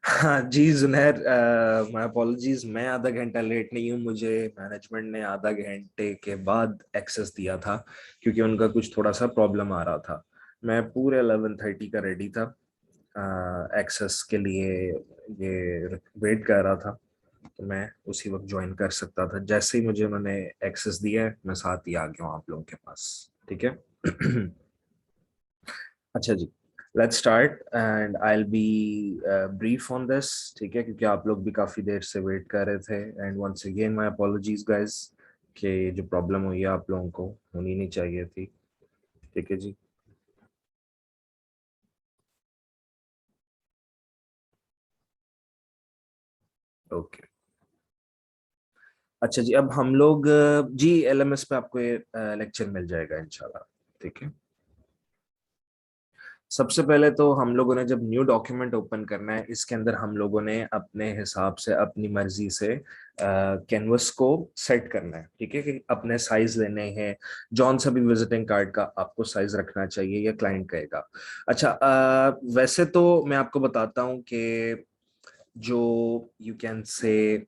हाँ जी जुनैर, my apologies. मैं आधा घंटा लेट नहीं हूँ। मुझे मैनेजमेंट ने आधा घंटे के बाद एक्सेस दिया था क्योंकि उनका कुछ थोड़ा सा प्रॉब्लम आ रहा था। मैं पूरे 11:30 का रेडी था एक्सेस के लिए। ये वेट कर रहा था तो मैं उसी वक्त ज्वाइन कर सकता था। जैसे ही मुझे मैंने एक्सेस दिया है मैं साथ ही आ गया हूँ आप लोगों के पास। ठीक है। अच्छा जी, let's start and I will be brief on this. ठीक है, क्योंकि आप लोग भी काफी देर से वेट कर रहे थे। And once again my apologies guys कि जो प्रॉब्लम हुई है आप लोगों को होनी नहीं चाहिए थी। ठीक है जी। ओके। अच्छा जी, अब हम लोग जी एलएमएस पे आपको ये लेक्चर मिल जाएगा इंशाल्लाह। ठीक है। सबसे पहले तो हम लोगों ने जब न्यू डॉक्यूमेंट ओपन करना है, इसके अंदर हम लोगों ने अपने हिसाब से अपनी मर्जी से कैनवस को सेट करना है। ठीक है, कि अपने साइज लेने हैं। जॉन सा भी विजिटिंग कार्ड का आपको साइज रखना चाहिए या क्लाइंट कहेगा। अच्छा, वैसे तो मैं आपको बताता हूँ कि जो यू कैन से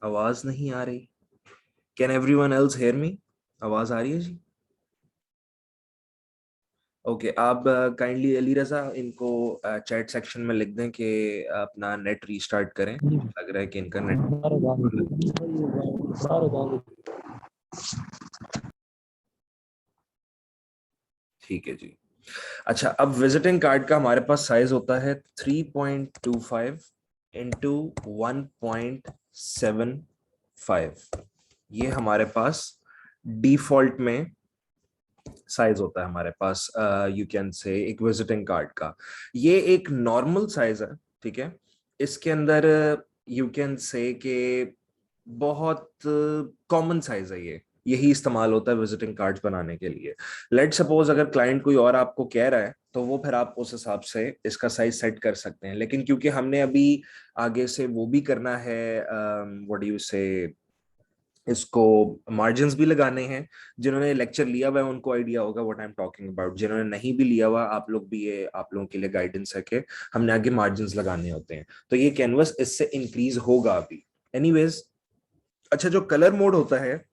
आवाज नहीं आ रही। Can everyone else hear me? आवाज आ रही है जी? ओके, आप काइंडली अली रजा इनको चैट सेक्शन में लिख दें कि अपना नेट रीस्टार्ट करें। लग रहा है कि इनका नेट। ठीक है जी। अच्छा, अब विजिटिंग कार्ड का हमारे पास साइज होता है 3.25 इंटू 1.75। ये हमारे पास डिफॉल्ट में साइज होता है हमारे पास। यू कैन से एक विजिटिंग कार्ड का ये एक नॉर्मल साइज है। ठीक है। इसके अंदर यू कैन से कि बहुत कॉमन साइज है ये। यही इस्तेमाल होता है विजिटिंग कार्ड्स बनाने के लिए। लेट सपोज अगर क्लाइंट कोई और आपको कह रहा है तो वो फिर आप उस हिसाब से इसका साइज सेट कर सकते हैं। लेकिन क्योंकि हमने अभी आगे से वो भी करना है, व्हाट डू यू से, इसको मार्जिन्स भी लगाने हैं। जिन्होंने लेक्चर लिया हुआ है उनको आइडिया होगा what I am talking about. जिन्होंने नहीं भी लिया हुआ, आप लोग भी, ये आप लोगों के लिए गाइडेंस है कि हमने आगे मार्जिन्स लगाने होते हैं। तो ये कैनवस इससे इंक्रीज होगा अभी। एनीवेज, अच्छा, जो कलर मोड होता है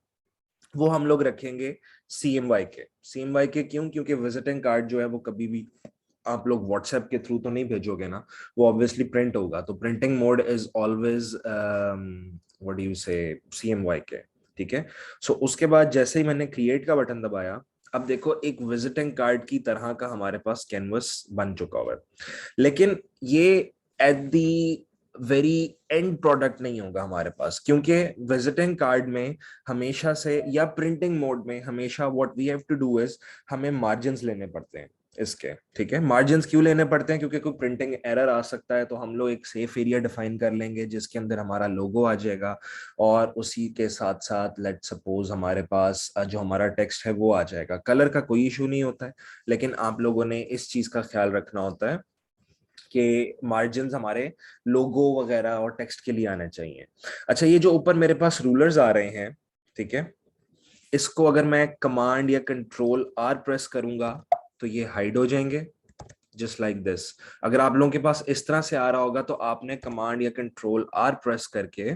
वो हम लोग रखेंगे CMYK के। CMYK के क्यों? क्योंकि विजिटिंग कार्ड जो है वो कभी भी आप लोग व्हाट्सएप के थ्रू तो नहीं भेजोगे ना। वो ऑब्वियसली प्रिंट होगा, तो printing mode is always what do you से, CMYK। ठीक है। सो उसके बाद जैसे ही मैंने क्रिएट का बटन दबाया, अब देखो एक विजिटिंग कार्ड की तरह का हमारे पास कैनवस बन चुका हुआ है। लेकिन ये at the very and product नहीं होगा हमारे पास, क्योंकि विजिटिंग कार्ड में हमेशा से, या प्रिंटिंग मोड में हमेशा, what we have to do is हमें मार्जिन्स लेने पड़ते हैं इसके। ठीक है। मार्जिन्स क्यों लेने पड़ते हैं? क्योंकि कोई प्रिंटिंग एरर आ सकता है, तो हम लोग एक सेफ एरिया डिफाइन कर लेंगे जिसके अंदर हमारा लोगो आ जाएगा। और उसी के साथ साथ लेट सपोज हमारे पास जो हमारा टेक्स्ट है वो आ जाएगा। कलर का कोई इशू नहीं होता है, लेकिन आप लोगों ने इस चीज का ख्याल रखना होता है कि मार्जिन्स हमारे लोगो वगैरह और टेक्स्ट के लिए आने चाहिए। अच्छा, ये जो ऊपर मेरे पास रूलर्स आ रहे हैं, ठीक है, इसको अगर मैं कमांड या कंट्रोल R प्रेस करूंगा तो ये हाइड हो जाएंगे, जस्ट लाइक दिस। अगर आप लोगों के पास इस तरह से आ रहा होगा तो आपने कमांड या कंट्रोल R प्रेस करके,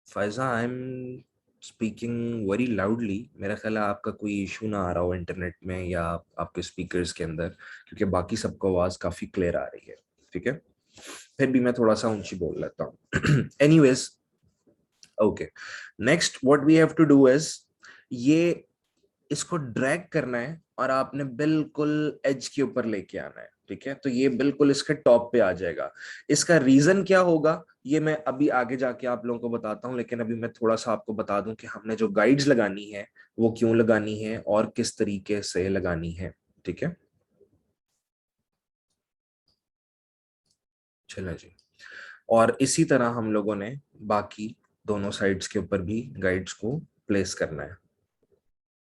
Faiza I am speaking very loudly. मेरा ख्याल है आपका कोई इशू ना आ रहा हो इंटरनेट में या आपके स्पीकर्स के अंदर, क्योंकि बाकी सबको आवाज काफी क्लियर आ रही है। ठीक है। फिर भी मैं थोड़ा सा ऊंची बोल लेता हूँ। Anyways, okay, next what we have to do is ये इसको ड्रैग करना है और आपने बिल्कुल एज के ऊपर लेके आना है। ठीक है। तो ये बिल्कुल इसके टॉप पे आ जाएगा। इसका रीजन क्या होगा ये मैं अभी आगे जाके आप लोगों को बताता हूँ, लेकिन अभी मैं थोड़ा सा आपको बता दूं कि हमने जो गाइड्स लगानी है वो क्यों लगानी है और किस तरीके से लगानी है। ठीक है। चलो जी। और इसी तरह हम लोगों ने बाकी दोनों साइड्स के ऊपर भी गाइड्स को प्लेस करना है,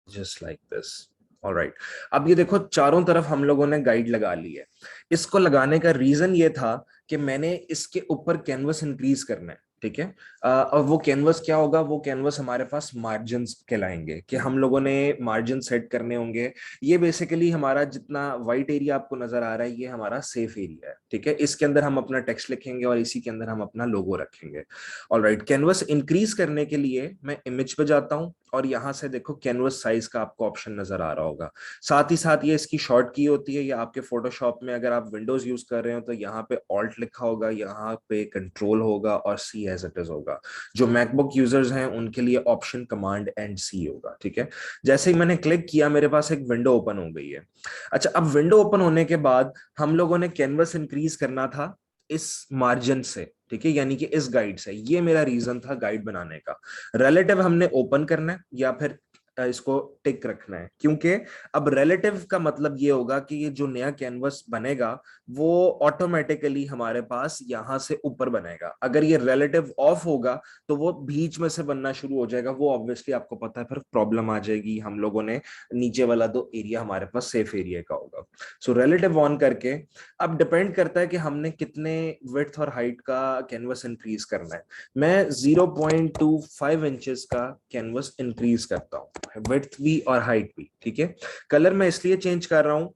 जस्ट लाइक दिस। ऑलराइट। अब ये देखो चारों तरफ हम लोगों ने गाइड लगा ली है। इसको लगाने का रीजन ये था कि मैंने इसके ऊपर कैनवस इंक्रीज करना है। ठीक है। और वो कैनवस क्या होगा, वो कैनवस हमारे पास मार्जिन्स कहलाएंगे कि हम लोगों ने मार्जिन सेट करने होंगे। ये बेसिकली हमारा जितना वाइट एरिया आपको नजर आ रहा है ये हमारा सेफ एरिया है, ठीक है। इसके अंदर हम अपना टेक्स्ट लिखेंगे और इसी के अंदर हम अपना लोगो रखेंगे। ऑलराइट, कैनवस इंक्रीज करने के लिए मैं इमेज पे जाता हूँ और यहाँ से देखो कैनवस साइज का आपको ऑप्शन नजर आ रहा होगा। साथ ही साथ ये इसकी शॉर्ट की होती है, या आपके फोटोशॉप में अगर आप विंडोज यूज कर रहे हो तो यहाँ पे ऑल्ट लिखा होगा, यहाँ पे कंट्रोल होगा और सी एज इट इज होगा। जो मैकबुक यूजर्स हैं उनके लिए ऑप्शन कमांड एंड सी होगा, ठीक है। जैसे ही मैंने क्लिक किया मेरे पास एक विंडो ओपन हो गई है। अच्छा, अब विंडो ओपन होने के बाद हम लोगों ने कैनवस इंक्रीज करना था इस मार्जिन से, ठीक है, यानी कि इस गाइड से। ये मेरा रीजन था गाइड बनाने का। रिलेटिव हमने ओपन करना है या फिर इसको टिक रखना है, क्योंकि अब रिलेटिव का मतलब ये होगा कि ये जो नया कैनवस बनेगा वो ऑटोमेटिकली हमारे पास यहां से ऊपर बनेगा। अगर ये रिलेटिव ऑफ होगा तो वो बीच में से बनना शुरू हो जाएगा, वो ऑब्वियसली आपको पता है फिर प्रॉब्लम आ जाएगी। हम लोगों ने नीचे वाला दो एरिया हमारे पास सेफ एरिया का होगा। सो रिलेटिव ऑन करके अब डिपेंड करता है कि हमने कितने विड्थ और हाइट का कैनवस इंक्रीज करना है। मैं 0.25 इंचेस का कैनवस इंक्रीज करता हूँ, विड्थ भी और हाइट भी, ठीक है। कलर मैं इसलिए चेंज कर रहा हूँ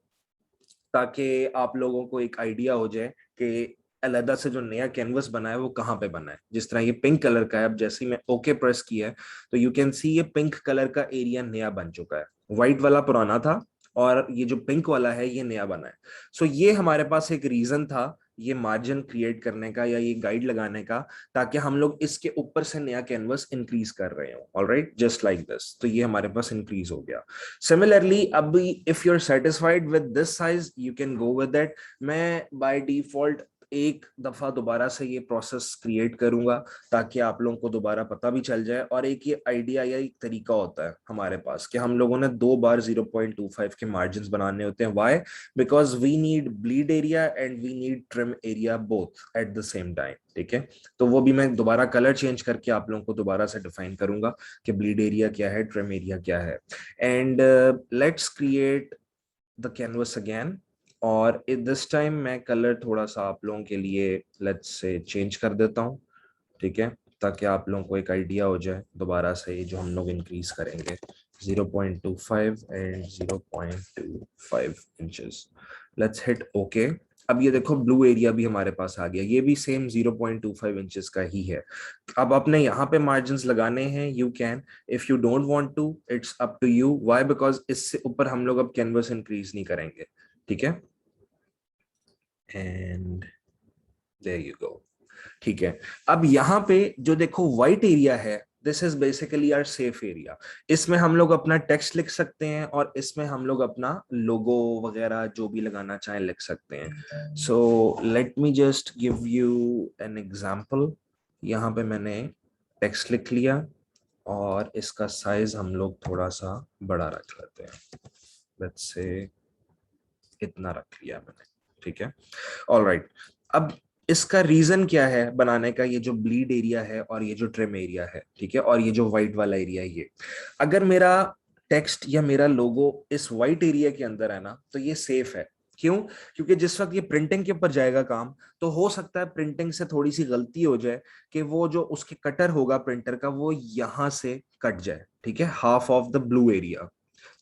ताकि आप लोगों को एक आइडिया हो जाए कि अलहदा से जो नया कैनवस बना है वो कहाँ पे बना है। जिस तरह ये पिंक कलर का है, अब जैसे ही मैं ओके प्रेस किया है तो यू कैन सी ये पिंक कलर का एरिया नया बन चुका है। व्हाइट वाला पुराना था और ये जो पिंक वाला है ये नया बना है। सो ये हमारे पास एक रीजन था ये मार्जिन क्रिएट करने का या ये गाइड लगाने का, ताकि हम लोग इसके ऊपर से नया कैनवस इंक्रीज कर रहे हो। Alright, just like this. तो ये हमारे पास इंक्रीज हो गया। सिमिलरली अब if you are satisfied with this size you can go with that. मैं बाय डिफॉल्ट एक दफा दोबारा से ये प्रोसेस क्रिएट करूंगा ताकि आप लोगों को दोबारा पता भी चल जाए। और एक ये आइडिया या एक तरीका होता है हमारे पास कि हम लोगों ने 2 बार 0.25 के मार्जिन बनाने होते हैं। Why? Because we need bleed area and we need trim area both at the same time, ठीक है। तो वो भी मैं दोबारा कलर चेंज करके आप लोगों को दोबारा से डिफाइन करूंगा कि ब्लीड एरिया क्या है, ट्रिम एरिया क्या है। And let's create the canvas again. और दिस टाइम मैं कलर थोड़ा सा आप लोगों के लिए लेट्स से चेंज कर देता हूँ, ठीक है, ताकि आप लोगों को एक आइडिया हो जाए दोबारा से ये जो हम लोग इंक्रीज करेंगे 0.25 and 0.25 inches. Let's hit okay. अब ये देखो ब्लू एरिया भी हमारे पास आ गया, ये भी सेम 0.25 इंचेस का ही है। अब आपने यहाँ पे मार्जिन्स लगाने हैं, you can. If you don't want to it's up to you. Why? Because इससे ऊपर हम लोग अब कैनवस इंक्रीज नहीं करेंगे, ठीक है। एंड देयर यू गो, ठीक है। अब यहाँ पे जो देखो व्हाइट एरिया है this is basically our safe area. इसमें हम लोग अपना टेक्स्ट लिख सकते हैं और इसमें हम लोग अपना लोगो वगैरह जो भी लगाना चाहें लिख सकते हैं। So let me just give you an example. यहाँ पे मैंने टेक्स्ट लिख लिया और इसका साइज हम लोग थोड़ा सा बड़ा रख लेते हैं। लेट्स से इतना रख लिया मैंने, ठीक है। ऑलराइट, अब इसका रीजन क्या है बनाने का? ये जो ब्लीड एरिया है और ये जो ट्रिम एरिया है, ठीक है, और ये जो व्हाइट वाला एरिया है, ये अगर मेरा टेक्स्ट या मेरा लोगो इस व्हाइट एरिया के अंदर है ना तो ये सेफ है। क्यों? क्योंकि जिस वक्त ये प्रिंटिंग के ऊपर जाएगा काम, तो हो सकता है प्रिंटिंग से थोड़ी सी गलती हो जाए कि वो जो उसके कटर होगा प्रिंटर का वो यहां से कट जाए, ठीक है, half of the blue area.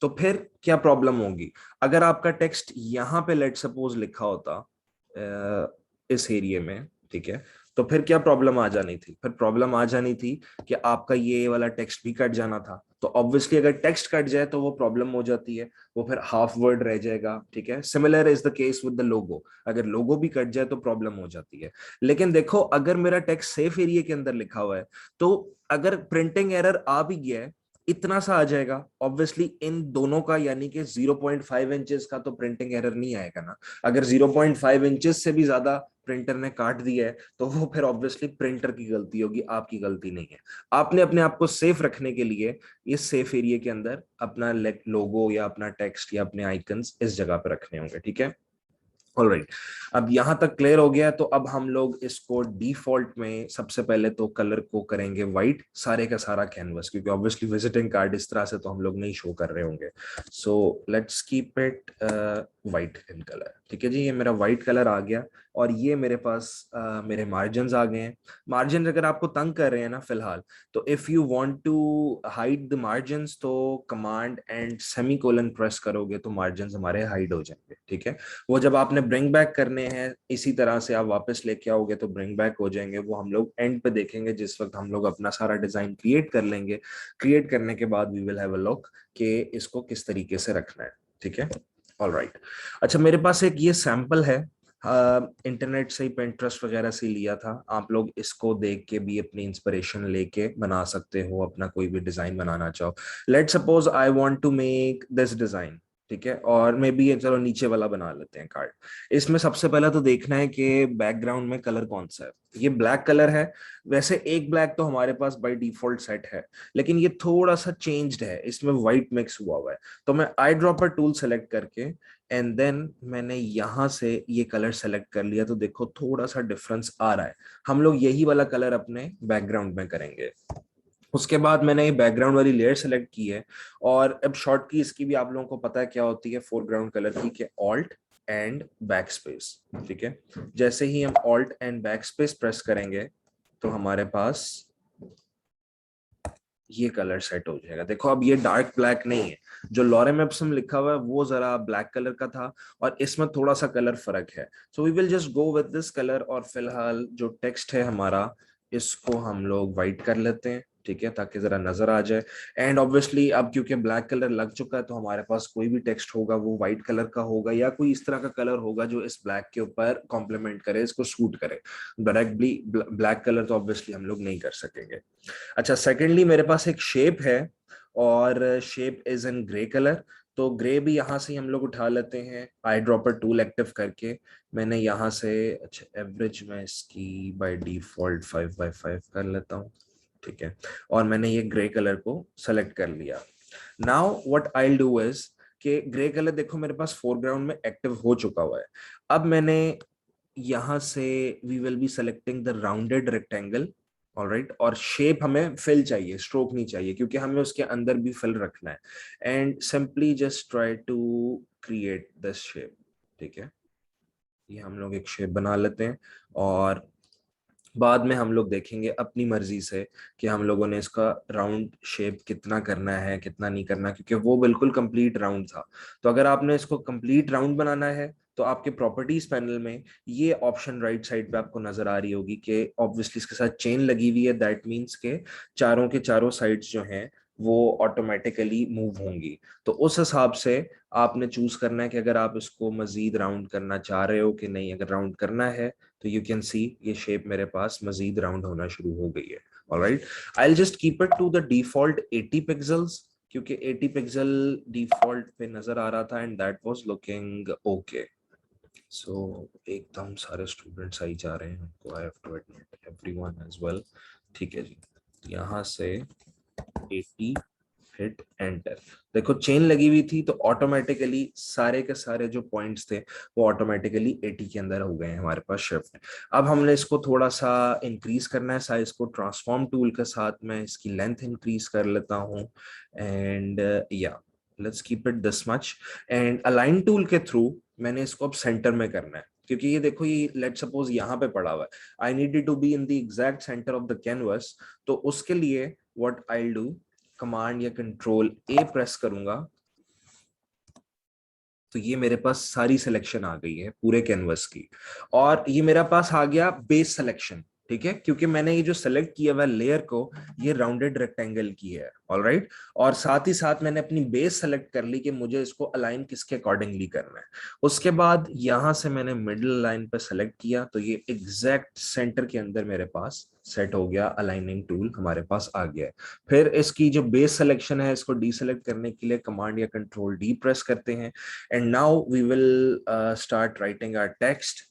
तो फिर क्या प्रॉब्लम होगी? अगर आपका टेक्स्ट यहां पे लेट सपोज लिखा होता इस एरिया में, ठीक है, तो फिर क्या प्रॉब्लम आ जानी थी? फिर प्रॉब्लम आ जानी थी कि आपका ये वाला टेक्स्ट भी कट जाना था। तो ऑब्वियसली अगर टेक्स्ट कट जाए तो वो प्रॉब्लम हो जाती है, वो फिर हाफ वर्ड रह जाएगा, ठीक है। Similar is the case with the logo, अगर लोगो भी कट जाए तो प्रॉब्लम हो जाती है। लेकिन देखो अगर मेरा टेक्स्ट सेफ एरिया के अंदर लिखा हुआ है तो अगर प्रिंटिंग एरर आ भी गया है इतना सा आ जाएगा ऑब्वियसली इन दोनों का, यानी कि 0.5 इंचेस का तो प्रिंटिंग एरर नहीं आएगा ना। अगर 0.5 इंचेस से भी ज्यादा प्रिंटर ने काट दिया है तो वो फिर ऑब्वियसली प्रिंटर की गलती होगी, आपकी गलती नहीं है। आपने अपने आप को सेफ रखने के लिए इस सेफ एरिया के अंदर अपना लोगो या अपना टेक्स्ट या अपने आइकन्स इस जगह पे रखने होंगे, ठीक है। ऑलराइट, अब यहां तक क्लियर हो गया। तो अब हम लोग इसको डिफॉल्ट में सबसे पहले तो कलर को करेंगे व्हाइट, सारे का सारा कैनवस, क्योंकि ऑब्वियसली विजिटिंग कार्ड इस तरह से तो हम लोग नहीं शो कर रहे होंगे। So let's keep it white in colour. ठीक है जी, ये मेरा वाइट कलर आ गया और ये मेरे पास मेरे मार्जिन आ गए हैं। मार्जिन अगर आपको तंग कर रहे हैं ना फिलहाल, तो if you want to hide the margins तो कमांड एंड सेमीकोलन प्रेस करोगे तो मार्जिन्स हमारे हाइड हो जाएंगे। ठीक है, वो जब आपने ब्रिंग बैक करने हैं इसी तरह से आप वापस लेके आओगे तो ब्रिंग बैक हो जाएंगे। वो हम लोग एंड पे देखेंगे जिस वक्त हम लोग अपना सारा डिजाइन क्रिएट कर लेंगे। क्रिएट करने के बाद we will have a look कि इसको किस तरीके से रखना है। ठीक है, ऑल राइट। अच्छा, मेरे पास एक ये सैंपल है, इंटरनेट से ही, Pinterest वगैरह से लिया था। आप लोग इसको देख के भी अपनी इंस्पिरेशन लेके बना सकते हो, अपना कोई भी डिजाइन बनाना चाहो। Let suppose I want to make this design. ठीक है, और मे बी चलो नीचे वाला बना लेते हैं कार्ड। इसमें सबसे पहले तो देखना है कि बैकग्राउंड में कलर कौन सा है। ये ब्लैक कलर है। वैसे एक ब्लैक तो हमारे पास बाय डिफॉल्ट सेट है, लेकिन ये थोड़ा सा चेंज्ड है, इसमें व्हाइट मिक्स हुआ हुआ है। तो मैं आई ड्रॉपर टूल सेलेक्ट करके एंड देन मैंने यहां से ये कलर सेलेक्ट कर लिया, तो देखो थोड़ा सा डिफरेंस आ रहा है। हम लोग यही वाला कलर अपने बैकग्राउंड में करेंगे। उसके बाद मैंने ये बैकग्राउंड वाली लेयर सेलेक्ट की है। और अब शॉर्ट की इसकी भी आप लोगों को पता है क्या होती है, फोरग्राउंड कलर की, के ऑल्ट एंड बैक स्पेस। ठीक है, जैसे ही हम alt and back space press करेंगे तो हमारे पास ये कलर सेट हो जाएगा। देखो अब ये डार्क ब्लैक नहीं है, जो लॉरेम एप्सम लिखा हुआ है वो जरा ब्लैक कलर का था और इसमें थोड़ा सा कलर फर्क है। So we will just go with this colour. और फिलहाल जो टेक्स्ट है हमारा, इसको हम लोग व्हाइट कर लेते हैं। ठीक है, ताकि जरा नजर आ जाए। एंड ऑब्वियसली अब क्योंकि ब्लैक कलर लग चुका है तो हमारे पास कोई भी टेक्स्ट होगा वो व्हाइट कलर का होगा, या कोई इस तरह का कलर होगा जो इस ब्लैक के ऊपर कॉम्प्लीमेंट करे, इसको सूट करे। डायरेक्टली ब्लैक कलर तो ऑब्वियसली हम लोग नहीं कर सकेंगे। अच्छा, सेकेंडली मेरे पास एक शेप है और shape is in grey colour. तो ग्रे भी यहाँ से हम लोग उठा लेते हैं आई ड्रॉपर टूल एक्टिव करके। मैंने यहाँ से, अच्छा एवरेज में इसकी बाय डिफॉल्ट 5/5 कर लेता हूँ। ठीक है, और मैंने ये ग्रे कलर को सेलेक्ट कर लिया। Now what I do is कि ग्रे कलर देखो मेरे पास फोरग्राउंड में एक्टिव हो चुका हुआ है। अब मैंने यहां से we will be selecting the rounded rectangle. Alright, और शेप हमें फिल चाहिए, स्ट्रोक नहीं चाहिए, क्योंकि हमें उसके अंदर भी फिल रखना है। And simply just try to create this shape. ठीक है, ये हम लोग एक शेप बना लेते हैं और बाद में हम लोग देखेंगे अपनी मर्जी से कि हम लोगों ने इसका राउंड शेप कितना करना है कितना नहीं करना, क्योंकि वो बिल्कुल कंप्लीट राउंड था। तो अगर आपने इसको कंप्लीट राउंड बनाना है तो आपके प्रॉपर्टीज पैनल में ये ऑप्शन राइट साइड पे आपको नजर आ रही होगी कि ऑब्वियसली इसके साथ चेन लगी हुई है। दैट मीन्स के चारों के चारों साइड्स जो हैं वो ऑटोमेटिकली मूव होंगी। तो उस हिसाब से आपने चूज करना है कि अगर आप इसको मजीद राउंड करना चाह रहे हो कि नहीं। अगर राउंड करना है तो यू कैन सी ये शेप मेरे पास मजीद राउंड होना शुरू हो गई है। Alright, I will just keep it to the default 80 pixels, क्योंकि 80 पिक्सल डिफॉल्ट पे नजर आ रहा था and that was looking okay. So एकदम सारे स्टूडेंट्स आई जा रहे हैं हमको, I have to admit everyone as well. ठीक है जी, यहाँ से 80, हिट एंटर। देखो चेन लगी हुई थी तो ऑटोमेटिकली सारे के सारे जो पॉइंट्स थे वो ऑटोमेटिकली 80 के अंदर हो गए हैं हमारे पास शिफ्ट। अब हमने इसको थोड़ा सा इंक्रीज करना है साइज को। ट्रांसफॉर्म टूल के साथ मैं इसकी लेंथ इंक्रीज कर लेता हूँ एंड या let's keep it this much. And align tool के थ्रू मैंने इसको अब सेंटर में करना है, क्योंकि ये देखो ये लेट सपोज यहाँ पे पड़ा हुआ है। I need to be in the exact centre of the canvas. तो उसके लिए व्हाट आई डू, कमांड या कंट्रोल ए प्रेस करूंगा तो ये मेरे पास सारी सिलेक्शन आ गई है पूरे कैनवस की। और ये मेरा पास आ गया बेस सिलेक्शन। ठीक है, क्योंकि मैंने ये जो सेलेक्ट किया हुआ लेयर को, ये राउंडेड रेक्टेंगल की है। ऑलराइट, और साथ ही साथ मैंने अपनी बेस सेलेक्ट कर ली कि मुझे इसको अलाइन किसके अकॉर्डिंगली करना है। उसके बाद यहां से मैंने मिडिल लाइन पे सेलेक्ट किया तो ये एग्जैक्ट सेंटर के अंदर मेरे पास सेट हो गया। अलाइनिंग टूल हमारे पास आ गया है। फिर इसकी जो बेस सिलेक्शन है इसको डीसेलेक्ट करने के लिए कमांड या कंट्रोल डी प्रेस करते हैं। And now we will start writing our text.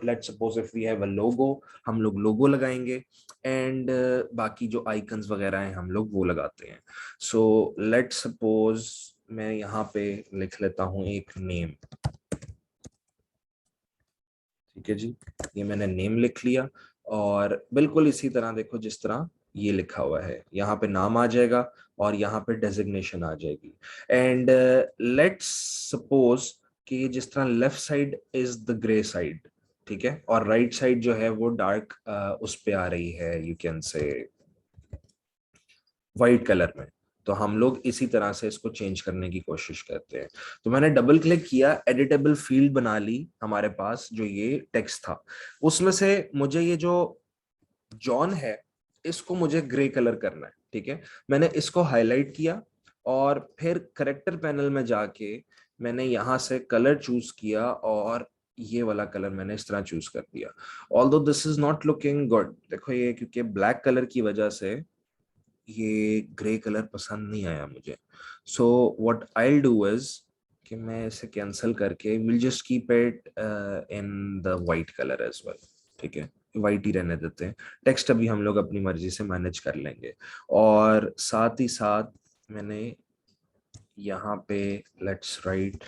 Let's suppose if we have a logo, हम लोग लोगो लगाएंगे एंड बाकी जो आइकन्स वगैरह हैं हम लोग वो लगाते हैं। सो लेट्स सपोज मैं यहाँ पे लिख लेता हूँ एक नेम। ठीक है जी, ये मैंने नेम लिख लिया और बिल्कुल इसी तरह देखो जिस तरह ये लिखा हुआ है यहाँ पे नाम आ जाएगा और यहाँ पे डेजिग्नेशन आ जाएगी। एंड लेट्स सपोज कि ये जिस तरह left side is the grey side, ठीक है, और राइट साइड जो है वो डार्क उस पे आ रही है, यू कैन से वाइट कलर में। तो हम लोग इसी तरह से इसको चेंज करने की कोशिश करते हैं। तो मैंने डबल क्लिक किया, एडिटेबल फील्ड बना ली हमारे पास, जो ये टेक्स्ट था उसमें से मुझे ये जो जॉन है इसको मुझे ग्रे कलर करना है, ठीक है। मैंने इसको हाईलाइट किया और फिर करेक्टर पैनल में जाके मैंने यहाँ से कलर चूज किया और ये वाला कलर मैंने इस तरह चूज कर दिया। Although this is not looking good, देखो ये क्योंकि ब्लैक कलर की वजह से ये ग्रे कलर पसंद नहीं आया मुझे। So what I do is कि मैं इसे कैंसिल करके will just keep it in the white colour as well, ठीक है, वाइट ही रहने देते हैं। टेक्स्ट अभी हम लोग अपनी मर्जी से मैनेज कर लेंगे। और साथ ही साथ मैंने यहाँ पे let's write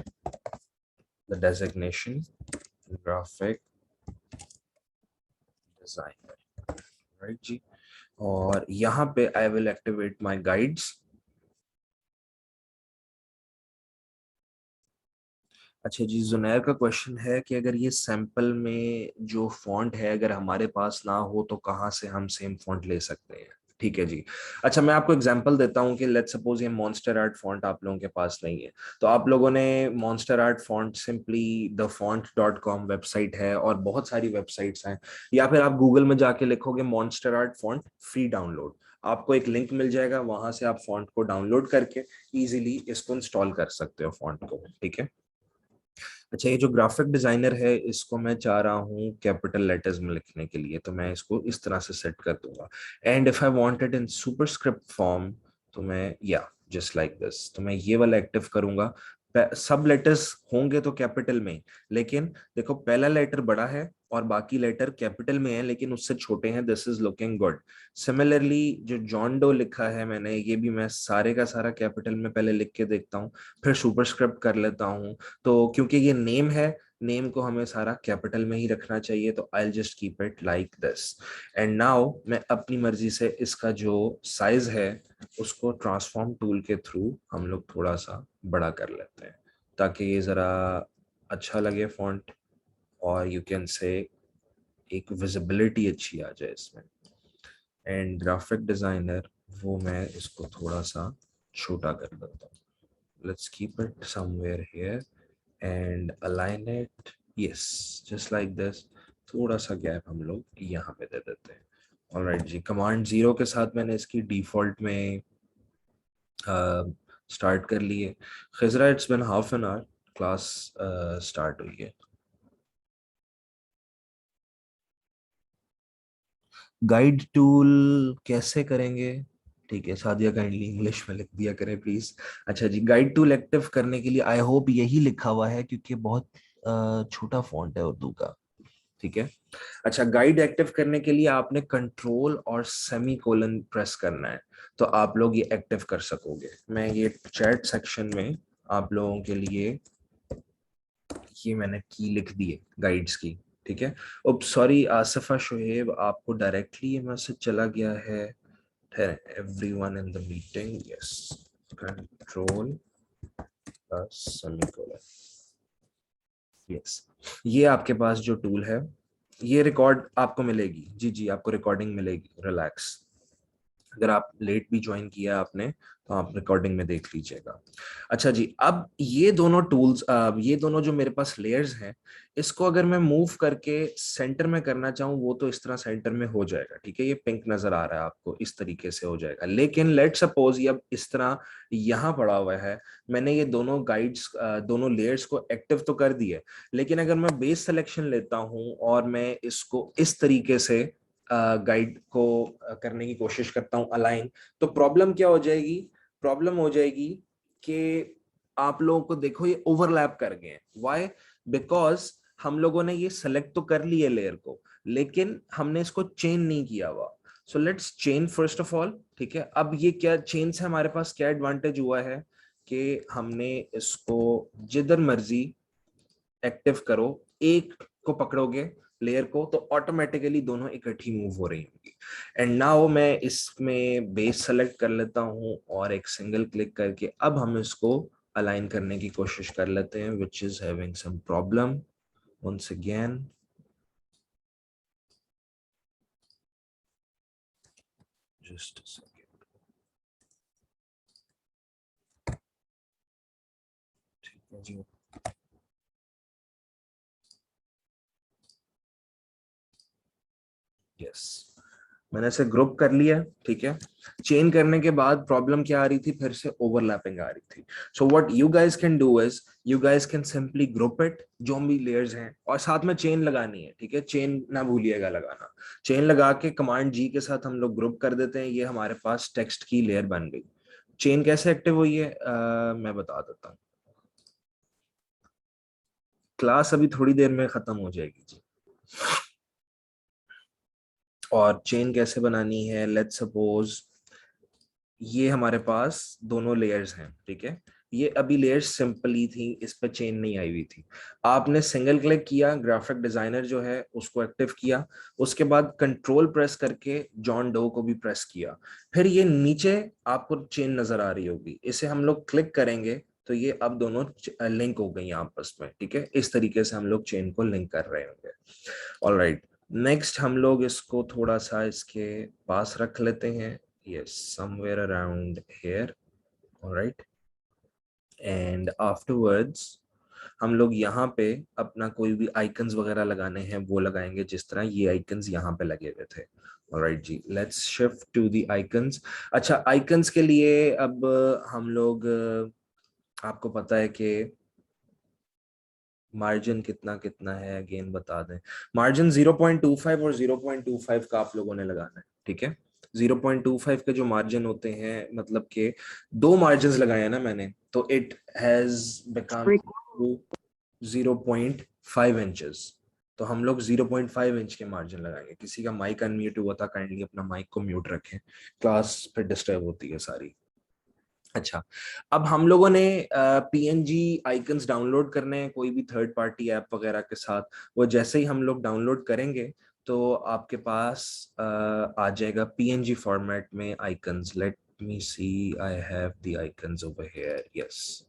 the designation graphic designer, right जी। और यहाँ पे I will activate my guides. अच्छा जी, जुनैर का क्वेश्चन है कि अगर ये सैंपल में जो फॉन्ट है अगर हमारे पास ना हो तो कहाँ से हम सेम फॉन्ट ले सकते हैं? ठीक है जी। अच्छा, मैं आपको एग्जांपल देता हूँ कि लेट्स सपोज ये मॉन्स्टर आर्ट फॉन्ट आप लोगों के पास नहीं है, तो आप लोगों ने monster art font simply the font.com website है और बहुत सारी वेबसाइट्स हैं, या फिर आप गूगल में जाके लिखोगे monster art font free download, आपको एक लिंक मिल जाएगा, वहां से आप फॉन्ट को डाउनलोड करके इजीली इसको इंस्टॉल कर सकते हो फॉन्ट को, ठीक है। अच्छा, ये जो ग्राफिक डिजाइनर है इसको मैं चाह रहा हूँ कैपिटल लेटर्स में लिखने के लिए, तो मैं इसको इस तरह से सेट कर दूंगा। And if I want it in superscript form तो मैं या जस्ट लाइक दिस, तो मैं ये वाला एक्टिव करूंगा। सब लेटर्स होंगे तो कैपिटल में, लेकिन देखो पहला लेटर बड़ा है और बाकी लेटर कैपिटल में है लेकिन उससे छोटे हैं, this is looking good. Similarly जो जॉन डो लिखा है मैंने, ये भी मैं सारे का सारा कैपिटल में पहले लिख के देखता हूँ, फिर सुपरस्क्रिप्ट कर लेता हूँ। तो क्योंकि ये नेम है, नेम को हमें सारा कैपिटल में ही रखना चाहिए, तो I just keep it like this. And now मैं अपनी मर्जी से इसका जो साइज है उसको ट्रांसफॉर्म टूल के थ्रू हम लोग थोड़ा सा बड़ा कर लेते हैं ताकि ये जरा अच्छा लगे फॉन्ट, और यू कैन से एक विजिबिलिटी अच्छी आ जाए इसमें। एंड ग्राफिक डिजाइनर वो मैं इसको थोड़ा सा छोटा कर देता हूँ, let's keep it somewhere here and align it, yes, just like this. थोड़ा सा गैप हम लोग यहाँ पे दे देते हैं। ऑलराइट जी, कमांड 0 के साथ मैंने इसकी डिफॉल्ट में स्टार्ट कर लिए। Khizra, it's been half an hour, class start हुई है। गाइड टूल कैसे करेंगे? ठीक है, सादिया काइंडली इंग्लिश में लिख दिया करें प्लीज। अच्छा जी, गाइड टूल एक्टिव करने के लिए आई होप यही लिखा हुआ है क्योंकि बहुत छोटा फॉन्ट है उर्दू का, ठीक है। अच्छा, गाइड एक्टिव करने के लिए आपने कंट्रोल और सेमी कोलन प्रेस करना है, तो आप लोग ये एक्टिव कर सकोगे। मैं ये चैट सेक्शन में आप लोगों के लिए ये मैंने की लिख दी है गाइड्स की, ठीक है। अब सॉरी आसिफा शुहेब, आपको डायरेक्टली ये मैसेज चला गया है। Everyone in the meeting, yes, control plus semicolon, yes. ये आपके पास जो टूल है, ये रिकॉर्ड आपको मिलेगी, जी जी आपको रिकॉर्डिंग मिलेगी, रिलैक्स। अगर आप लेट भी ज्वाइन किया आपने तो आप रिकॉर्डिंग में देख लीजिएगा। अच्छा जी, अब ये दोनों टूल्स, ये दोनों जो मेरे पास लेयर्स हैं, इसको अगर मैं मूव करके सेंटर में करना चाहूँ वो तो इस तरह सेंटर में हो जाएगा, ठीक है। ये पिंक नजर आ रहा है आपको, इस तरीके से हो जाएगा। लेकिन लेट सपोज ये अब इस तरह यहाँ पड़ा हुआ है, मैंने ये दोनों गाइड्स, दोनों लेयर्स को एक्टिव तो कर दिए, लेकिन अगर मैं बेस सिलेक्शन लेता हूँ और मैं इसको इस तरीके से गाइड को करने की कोशिश करता हूं अलाइन, तो प्रॉब्लम क्या हो जाएगी? प्रॉब्लम हो जाएगी कि आप लोगों को देखो ये ओवरलैप कर गए हैं। व्हाई? बिकॉज हम लोगों ने ये सेलेक्ट तो कर लिया लेयर को, लेकिन हमने इसको चेन नहीं किया हुआ। So let's chain first of all, ठीक है। अब ये क्या चेन से हमारे पास क्या एडवांटेज हुआ है कि हमने इसको जिधर मर्जी एक्टिव करो, एक को पकड़ोगे लेयर को तो ऑटोमेटिकली दोनों इकट्ठी मूव हो रही होंगी। एंड नाउ मैं इसमें बेस सेलेक्ट कर लेता हूं और एक सिंगल क्लिक करके अब हम इसको अलाइन करने की कोशिश कर लेते हैं, which is having some problem once again. Just a second. ठीक है जी. Yes. मैंने इसे ग्रुप कर लिया. ठीक है. चेन करने के बाद प्रॉब्लम क्या आ रही थी, फिर से ओवरलैपिंग आ रही थी. So what you guys can do is you guys can simply group it, जो भी लेयर्स हैं, और साथ में चेन लगानी है. ठीक है. चेन ना भूलिएगा लगाना. चेन लगा के कमांड जी के साथ हम लोग ग्रुप कर देते हैं. ये हमारे पास टेक्स्ट की लेयर बन गई. चेन कैसे एक्टिव हुई है मैं बता देता हूँ. क्लास अभी थोड़ी देर में खत्म हो जाएगी जी. और चेन कैसे बनानी है, लेट्स सपोज ये हमारे पास दोनों लेयर्स हैं. ठीक है. ये अभी लेयर्स सिंपली थी, इस पे चेन नहीं आई हुई थी. आपने सिंगल क्लिक किया, ग्राफिक डिजाइनर जो है उसको एक्टिव किया, उसके बाद कंट्रोल प्रेस करके जॉन डो को भी प्रेस किया, फिर ये नीचे आपको चेन नजर आ रही होगी. इसे हम लोग क्लिक करेंगे तो ये अब दोनों लिंक हो गई आपस में. ठीक है. इस तरीके से हम लोग चेन को लिंक कर रहे होंगे. ऑलराइट. नेक्स्ट हम लोग इसको थोड़ा सा इसके पास रख लेते हैं. yes, somewhere around here. all right. and afterwards हम लोग यहाँ पे अपना कोई भी आइकन्स वगैरह लगाने हैं वो लगाएंगे, जिस तरह ये आइकन्स यहाँ पे लगे हुए थे. ऑलराइट जी. Let's shift to the icons. अच्छा, आइकन्स के लिए अब हम लोग आपको पता है कि मार्जिन कितना कितना है, अगेन बता दें. मार्जिन 0.25 और 0.25 का आप लोगों ने लगाना है. ठीक है. 0.25 के जो मार्जिन होते हैं, मतलब के दो मार्जिन लगाए हैं ना मैंने, तो इट हैज बिकम 0.5 इंचेस. तो हम लोग 0.5 इंच के मार्जिन लगाएंगे. किसी का माइक अनम्यूट हुआ था, काइंडली अपना माइक को म्यूट रखें, क्लास फिर डिस्टर्ब होती है सारी. अच्छा, अब हम लोगों ने पीएनजी आइकन्स डाउनलोड करने हैं कोई भी थर्ड पार्टी ऐप वगैरह के साथ. वो जैसे ही हम लोग डाउनलोड करेंगे तो आपके पास आ जाएगा पीएनजी फॉर्मेट में icons. Let me see, I have the icons over here. Yes.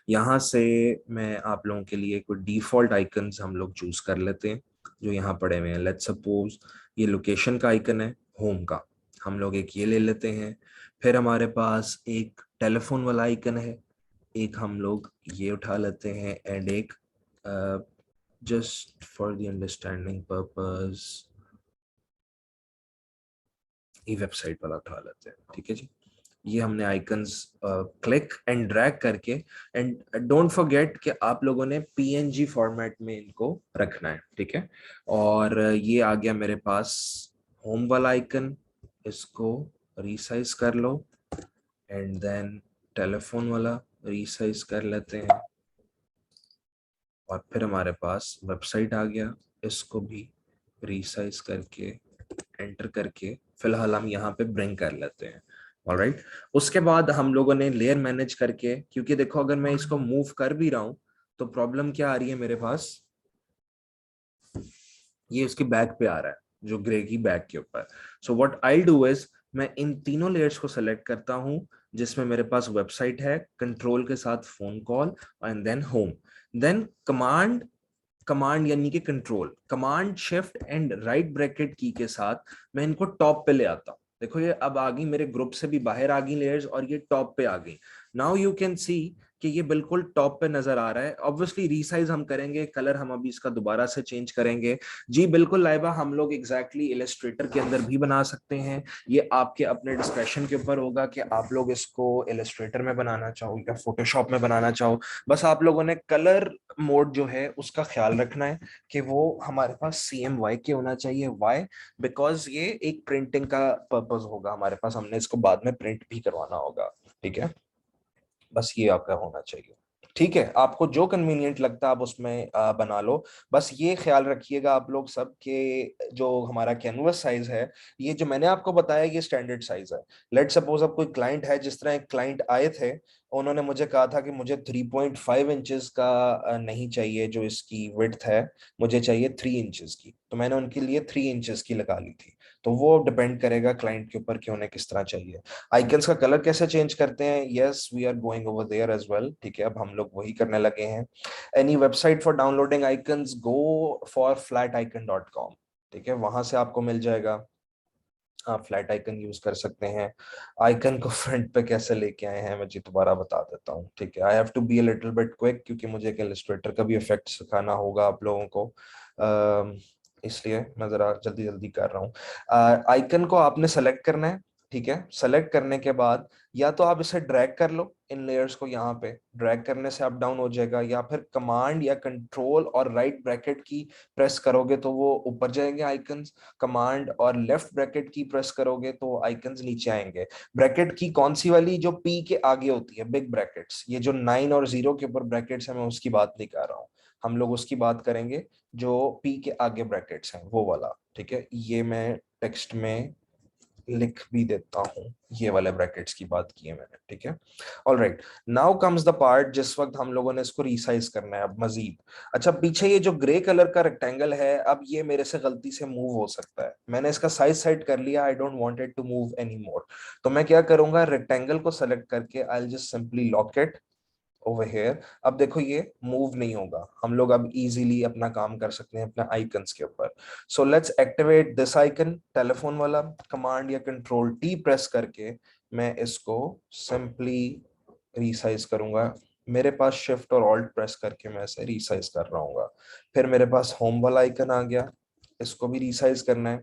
यहाँ से मैं आप लोगों के लिए कोई डिफॉल्ट आइकन्स हम लोग चूज कर लेते हैं जो यहाँ पड़े हुए हैं. लेट्स सपोज ये लोकेशन का आइकन है, होम का. हम लोग एक ये ले लेते हैं. फिर हमारे पास एक टेलीफोन वाला आइकन है, एक हम लोग ये उठा लेते हैं, एंड एक just for the understanding purpose ये वेबसाइट वाला उठा लेते हैं. ठीक है जी. ये हमने आइकन्स क्लिक एंड ड्रैग करके, एंड डोंट फॉरगेट कि आप लोगों ने पीएनजी फॉर्मेट में इनको रखना है. ठीक है. और ये आ गया मेरे पास होम वाला आइकन. इसको रीसाइज कर लो, एंड देन टेलीफोन वाला रीसाइज कर लेते हैं, और फिर हमारे पास वेबसाइट आ गया. इसको भी रीसाइज करके एंटर करके फिलहाल हम यहाँ पे ब्रिंग कर लेते हैं. ऑलराइट. उसके बाद हम लोगों ने लेयर मैनेज करके, क्योंकि देखो अगर मैं इसको मूव कर भी रहा हूं तो प्रॉब्लम क्या आ रही है मेरे पास, ये उसके बैक पे आ रहा है, जो ग्रे की बैक के ऊपर. सो व्हाट आई डू इज मैं इन तीनों लेयर्स को सेलेक्ट करता हूं, जिसमें मेरे पास वेबसाइट है, कंट्रोल के साथ phone call, and then home. Then command, command यानी कि control, command shift and right bracket key के साथ मैं इनको टॉप पे ले आता हूं. देखो ये अब आ गई मेरे ग्रुप से भी बाहर आ गई लेयर्स, और ये टॉप पे आ गई. नाउ यू कैन सी कि ये बिल्कुल टॉप पे नजर आ रहा है. ऑब्वियसली रीसाइज हम करेंगे, कलर हम अभी इसका दोबारा से चेंज करेंगे. जी बिल्कुल लाइबा, हम लोग एग्जैक्टली इलस्ट्रेटर के अंदर भी बना सकते हैं. ये आपके अपने डिस्क्रिप्शन के ऊपर होगा कि आप लोग इसको इलस्ट्रेटर में बनाना चाहो या फोटोशॉप में बनाना चाहो. बस आप लोगों ने कलर मोड जो है उसका ख्याल रखना है कि वो हमारे पास CMY के होना चाहिए. वाई? बिकॉज ये एक प्रिंटिंग का पर्पज होगा हमारे पास, हमने इसको बाद में प्रिंट भी करवाना होगा. ठीक है. बस ये आपका होना चाहिए. ठीक है. आपको जो कन्वीनियंट लगता है आप उसमें बना लो. बस ये ख्याल रखिएगा आप लोग सब के जो हमारा कैनवस साइज है, ये जो मैंने आपको बताया ये स्टैंडर्ड साइज है. लेट सपोज अब कोई क्लाइंट है, जिस तरह एक क्लाइंट आए थे, उन्होंने मुझे कहा था कि मुझे 3.5 इंचेस का नहीं चाहिए जो इसकी विड्थ है, मुझे चाहिए 3 इंचेस की. तो मैंने उनके लिए 3 इंचेस की लगा ली थी. तो वो डिपेंड करेगा क्लाइंट के ऊपर कि उन्हें किस तरह चाहिए। आइकन्स का कलर कैसे चेंज करते हैं, yes we are going over there as well, ठीक है, अब हम लोग वही करने लगे हैं। Any website for downloading icons, go for flaticon.com, ठीक है, वहां से आपको मिल जाएगा, आप फ्लैट आइकन यूज कर सकते हैं। आइकन को फ्रंट पे कैसे लेके आए हैं मैं जी दोबारा बता देता हूँ, ठीक है। I have to be a little bit quick क्योंकि मुझे एक इलस्ट्रेटर का भी इफेक्ट सिखाना होगा आप लोगों को, इसलिए मैं जरा जल्दी जल्दी कर रहा हूँ। आइकन को आपने सेलेक्ट करना है, ठीक है। सेलेक्ट करने के बाद या तो आप इसे ड्रैग कर लो, इन लेयर्स को यहाँ पे ड्रैग करने से अप डाउन हो जाएगा, या फिर कमांड या कंट्रोल और राइट ब्रैकेट की प्रेस करोगे तो वो ऊपर जाएंगे आइकन्स, कमांड और लेफ्ट ब्रैकेट की प्रेस करोगे तो आइकन्स नीचे आएंगे। ब्रैकेट की कौन सी वाली, जो पी के आगे होती है, बिग ब्रैकेट्स, ये जो 9 और 0 के ऊपर ब्रैकेट्स है मैं उसकी बात नहीं कर रहा हूँ, हम लोग उसकी बात करेंगे जो पी के आगे ब्रैकेट्स हैं वो वाला, ठीक है। ये मैं टेक्स्ट में लिख भी देता हूँ, ये वाले ब्रैकेट्स की बात की है मैंने, ठीक है। All right, now comes the part जिस वक्त हम लोगों ने इसको रिसाइज करना है अब मजीद। अच्छा, पीछे ये जो ग्रे कलर का रेक्टेंगल है, अब ये मेरे से गलती से मूव हो सकता है, मैंने इसका साइज सेट कर लिया, I don't want it to move any more. तो मैं क्या करूंगा, रेक्टेंगल को सेलेक्ट करके I just simply lock it over here. अब देखो ये मूव नहीं होगा, हम लोग अब इजीली अपना काम कर सकते हैं अपने आइकन्स के ऊपर। So let's activate this icon, telephone वाला, कमांड या कंट्रोल टी प्रेस करके मैं इसको सिंपली रीसाइज करूंगा। मेरे पास शिफ्ट और ऑल्ट प्रेस करके मैं इसे रीसाइज कर रहा हूँ। फिर मेरे पास होम वाला आइकन आ गया, इसको भी रीसाइज करना है।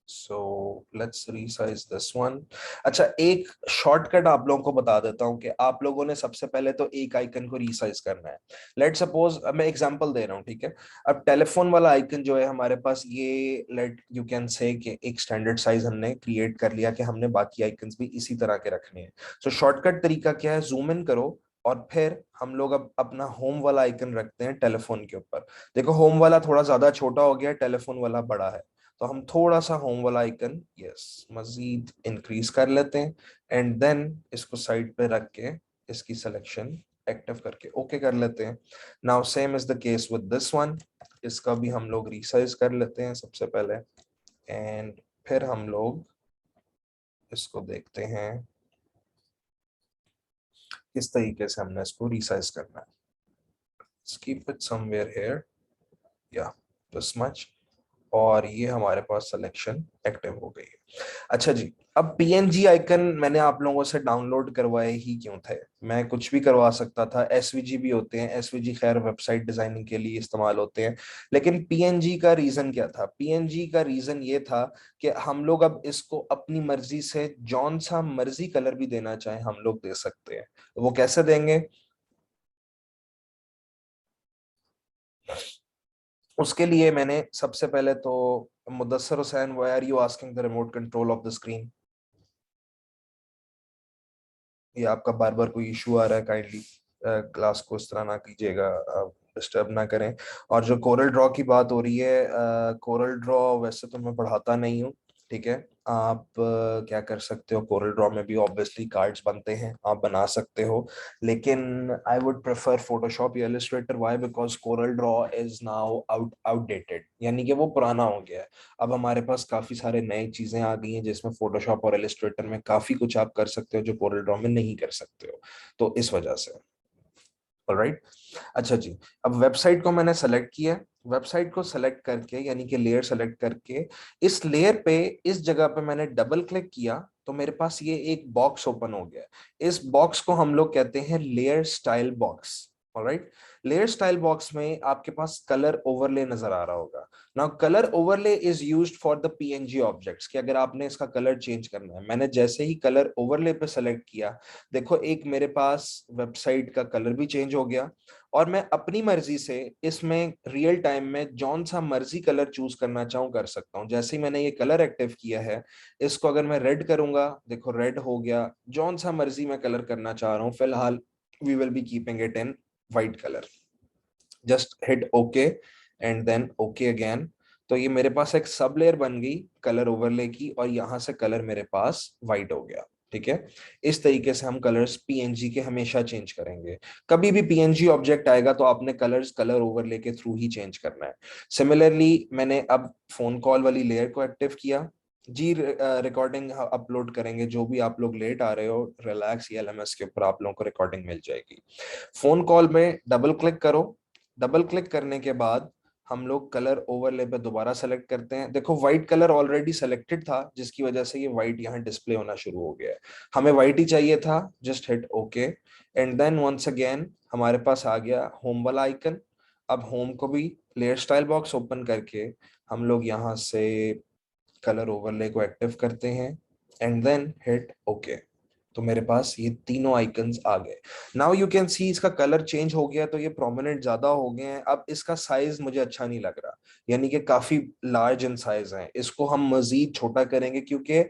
So let's resize this one. अच्छा, एक शॉर्टकट आप लोगों को बता देता हूं कि आप लोगों ने सबसे पहले तो एक आइकन को रीसाइज करना है। लेट सपोज, मैं एग्जांपल दे रहा हूं, ठीक है। अब टेलीफोन वाला आइकन जो है हमारे पास, ये लेट यू कैन से कि एक स्टैंडर्ड साइज हमने क्रिएट कर लिया कि हमने बाकी आइकन्स भी इसी तरह के रखने हैं। सो शॉर्टकट तरीका क्या है, जूम इन करो और फिर हम लोग अब अपना होम वाला आइकन रखते हैं टेलीफोन के ऊपर। देखो होम वाला थोड़ा ज्यादा छोटा हो गया, टेलीफोन वाला बड़ा है, तो हम थोड़ा सा होम वाला आइकन यस मजीद इंक्रीज कर लेते हैं, एंड देन इसको साइड पे रख के इसकी सिलेक्शन एक्टिव करके ओके कर लेते हैं। Now same is the case with this one, इसका भी हम लोग रिसाइज कर लेते हैं सबसे पहले, एंड फिर हम लोग इसको देखते हैं किस तरीके से हमने इसको रिसाइज करना है। कीप इट समवेयर हियर, या दिस मच, और ये हमारे पास सिलेक्शन एक्टिव हो गई है। अच्छा जी, अब पीएनजी आइकन मैंने आप लोगों से डाउनलोड करवाए ही क्यों थे, मैं कुछ भी करवा सकता था, एसवीजी भी होते हैं, एसवीजी खैर वेबसाइट डिजाइनिंग के लिए इस्तेमाल होते हैं, लेकिन पीएनजी का रीजन क्या था, पीएनजी का रीजन ये था कि हम लोग अब इसको अपनी मर्जी से जौन सा मर्जी कलर भी देना चाहे हम लोग दे सकते हैं। वो कैसे देंगे, उसके लिए मैंने सबसे पहले तो, Mudassar Hussain, why are you asking the remote control of the screen, ये आपका बार बार कोई इशू आ रहा है, काइंडली क्लास को इस तरह ना कीजिएगा, डिस्टर्ब ना करें। और जो कोरल ड्रॉ की बात हो रही है, कोरल ड्रॉ वैसे तो मैं पढ़ाता नहीं हूँ, ठीक है। आप क्या कर सकते हो, कोरल ड्रॉ में भी ऑब्वियसली कार्ड्स बनते हैं, आप बना सकते हो, लेकिन आई वुड प्रेफर फोटोशॉप या Illustrator. Why, because Corel Draw is now outdated, यानी कि वो पुराना हो गया है। अब हमारे पास काफी सारे नई चीजें आ गई हैं जिसमें फोटोशॉप और इलस्ट्रेटर में काफी कुछ आप कर सकते हो जो कोरल ड्रॉ में नहीं कर सकते हो, तो इस वजह से। ऑलराइट, अच्छा जी, अब वेबसाइट को मैंने सेलेक्ट किया, वेबसाइट को सेलेक्ट करके यानी कि लेयर सेलेक्ट करके इस लेयर पे, इस जगह पे मैंने डबल क्लिक किया तो मेरे पास ये एक बॉक्स ओपन हो गया। इस बॉक्स को हम लोग कहते हैं layer style box. Alright, layer style box में आपके पास कलर ओवरले नजर आ रहा होगा। Now colour overlay is used for the PNG objects, कि अगर आपने इसका कलर चेंज करना है, मैंने जैसे ही कलर ओवरले पे सेलेक्ट किया, देखो एक मेरे पास वेबसाइट का कलर भी चेंज हो गया, और मैं अपनी मर्जी से इसमें रियल टाइम में जौन सा मर्जी कलर चूज करना चाहूँ कर सकता हूँ। जैसे ही मैंने ये कलर एक्टिव किया है, इसको अगर मैं रेड करूंगा, देखो रेड हो गया, जौन सा मर्जी मैं कलर करना चाह रहा हूँ, फिलहाल we will be keeping it in white colour. Just hit okay and then okay again, तो ये मेरे पास एक सब लेयर बन गई कलर ओवरले की, और यहां से कलर मेरे पास वाइट हो गया, ठीक है, इस तरीके से हम कलर्स पीएनजी के हमेशा चेंज करेंगे। कभी भी पीएनजी ऑब्जेक्ट आएगा तो आपने कलर्स कलर ओवरले के थ्रू ही चेंज करना है। सिमिलरली मैंने अब फोन कॉल वाली लेयर को एक्टिव किया जी। रिकॉर्डिंग अपलोड करेंगे, जो भी आप लोग लेट आ रहे हो रिलैक्स एलएमएस के ऊपर आप लोगों को रिकॉर्डिंग मिल जाएगी। फोन कॉल में डबल क्लिक करो। डबल क्लिक करने के बाद हम लोग कलर ओवरले पे दोबारा सेलेक्ट करते हैं। देखो व्हाइट कलर ऑलरेडी सेलेक्टेड था, जिसकी वजह से ये व्हाइट यहाँ डिस्प्ले होना शुरू हो गया है। हमें व्हाइट ही चाहिए था, just hit okay and then once again हमारे पास आ गया होम वाला आइकन। अब होम को भी लेयर स्टाइल बॉक्स ओपन करके हम लोग यहाँ से कलर ओवरले को एक्टिव करते हैं एंड देन हिट ओके। तो मेरे पास ये तीनों आइकन्स आ गए। नाउ यू कैन सी इसका कलर चेंज हो गया, तो ये प्रोमिनेंट ज्यादा हो गए हैं। अब इसका साइज मुझे अच्छा नहीं लग रहा, यानी कि काफी लार्ज इन साइज है। इसको हम मजीद छोटा करेंगे क्योंकि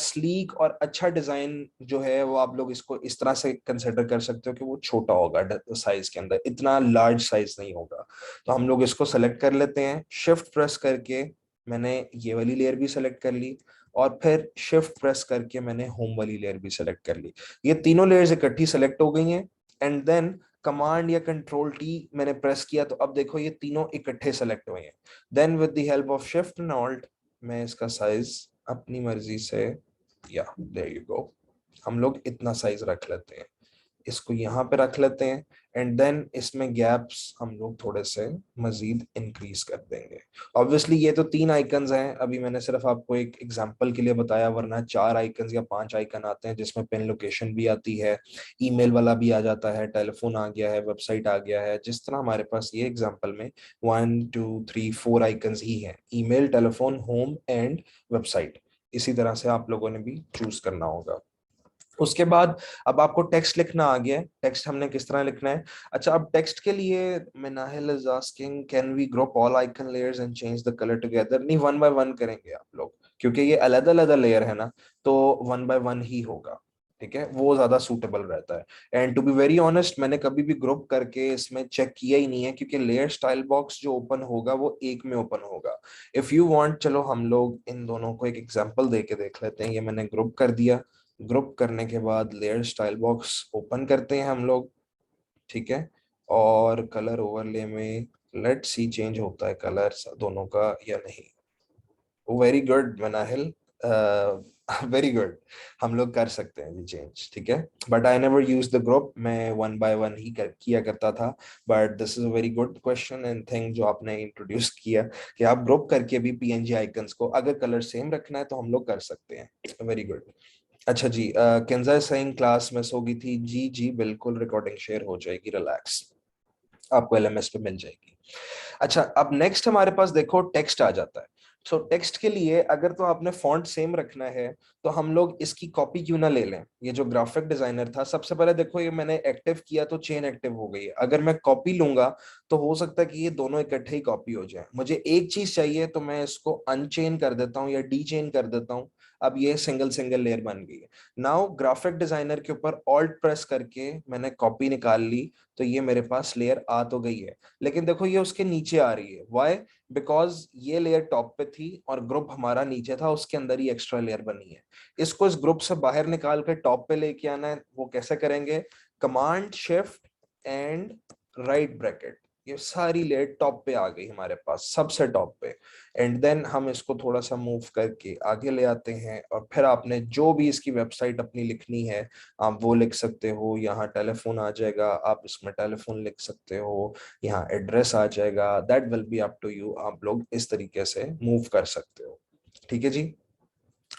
स्लीक और अच्छा डिजाइन जो है वो आप लोग इसको इस तरह से कंसिडर कर सकते हो कि वो छोटा होगा साइज के अंदर, इतना लार्ज साइज नहीं होगा। तो हम लोग इसको सेलेक्ट कर लेते हैं, शिफ्ट प्रेस करके मैंने ये वाली लेयर भी सेलेक्ट कर ली और फिर शिफ्ट प्रेस करके मैंने होम वाली लेयर भी सेलेक्ट कर ली। ये तीनों लेयर्स इकट्ठी सेलेक्ट हो गई हैं एंड देन कमांड या कंट्रोल टी मैंने प्रेस किया तो अब देखो ये तीनों इकट्ठे सेलेक्ट हुए हैं। Then with the help of shift and alt मैं इसका साइज अपनी मर्जी से, या देयर यू गो, हम लोग इतना साइज रख लेते हैं। इसको यहाँ पे रख लेते हैं एंड देन इसमें गैप्स हम लोग थोड़े से मजीद इंक्रीज कर देंगे। ऑब्वियसली ये तो तीन आइकन्स हैं, अभी मैंने सिर्फ आपको एक एग्जांपल के लिए बताया, वरना चार आइकन्स या पांच आइकन आते हैं जिसमें पिन लोकेशन भी आती है, ईमेल वाला भी आ जाता है, टेलीफोन आ गया है, वेबसाइट आ गया है। जिस तरह हमारे पास ये एग्जाम्पल में 1 2 3 4 आइकन्स ही हैं, email, telephone, home and website. इसी तरह से आप लोगों ने भी चूज करना होगा। उसके बाद अब आपको टेक्स्ट लिखना आ गया है। टेक्स्ट हमने किस तरह लिखना है? अच्छा, अब टेक्स्ट के लिए Minahil is asking can we group all icon layers and change the colour together. नहीं, वन बाय वन करेंगे आप लोग, क्योंकि ये अलग अलग लेयर है ना, तो वन बाय वन ही होगा। ठीक है, वो ज्यादा सूटेबल रहता है। And to be very honest मैंने कभी भी ग्रुप करके इसमें चेक किया ही नहीं है, क्योंकि लेयर स्टाइल बॉक्स जो ओपन होगा वो एक में ओपन होगा। इफ यू वांट, चलो हम लोग इन दोनों को एक एग्जांपल दे के देख लेते हैं। ये मैंने ग्रुप कर दिया। ग्रुप करने के बाद लेयर स्टाइल बॉक्स ओपन करते हैं हम लोग। ठीक है, और कलर ओवरले में लेट्स सी चेंज होता है कलर दोनों का या नहीं। Very good Manahil, very good, हम लोग कर सकते हैं ये चेंज। ठीक है, but I never use the group, मैं वन बाय वन ही किया करता था। But this is a very good question and thing जो आपने इंट्रोड्यूस किया, कि आप ग्रुप करके भी पीएनजी आइकन्स को अगर कलर सेम रखना है तो हम लोग कर सकते हैं। Very good. अच्छा जी, केंजा सिंह क्लास मिस हो गई थी जी। जी बिल्कुल, रिकॉर्डिंग शेयर हो जाएगी, रिलैक्स, आपको एलएमएस पे मिल जाएगी। अच्छा, अब नेक्स्ट हमारे पास देखो टेक्स्ट आ जाता है। सो टेक्स्ट के लिए अगर तो आपने फॉन्ट सेम रखना है तो हम लोग इसकी कॉपी क्यों ना ले लें। ये जो ग्राफिक डिजाइनर था, सबसे पहले देखो ये मैंने एक्टिव किया तो चेन एक्टिव हो गई है। अगर मैं कॉपी लूंगा तो हो सकता है कि ये दोनों इकट्ठे ही कॉपी हो जाए। मुझे एक चीज चाहिए तो मैं इसको अनचेन कर देता हूँ या डी चेन कर देता हूँ। अब ये सिंगल सिंगल लेयर बन गई है। नाउ ग्राफिक डिजाइनर के ऊपर ऑल्ट प्रेस करके मैंने कॉपी निकाल ली, तो ये मेरे पास लेयर आ तो गई है। लेकिन देखो ये उसके नीचे आ रही है, व्हाई? बिकॉज ये लेयर टॉप पे थी और ग्रुप हमारा नीचे था, उसके अंदर ही एक्स्ट्रा लेयर बनी है। इसको इस ग्रुप से बाहर निकाल कर टॉप पे लेके आना है। वो कैसे करेंगे? Command shift and right bracket, ये सारी लेयर टॉप पे आ गई हमारे पास, सबसे टॉप पे। एंड देन हम इसको थोड़ा सा मूव करके आगे ले आते हैं और फिर आपने जो भी इसकी वेबसाइट अपनी लिखनी है आप वो लिख सकते हो। यहाँ टेलीफोन आ जाएगा, आप इसमें टेलीफोन लिख सकते हो। यहाँ एड्रेस आ जाएगा, that will be up to you, आप लोग इस तरीके से मूव कर सकते हो। ठीक है जी,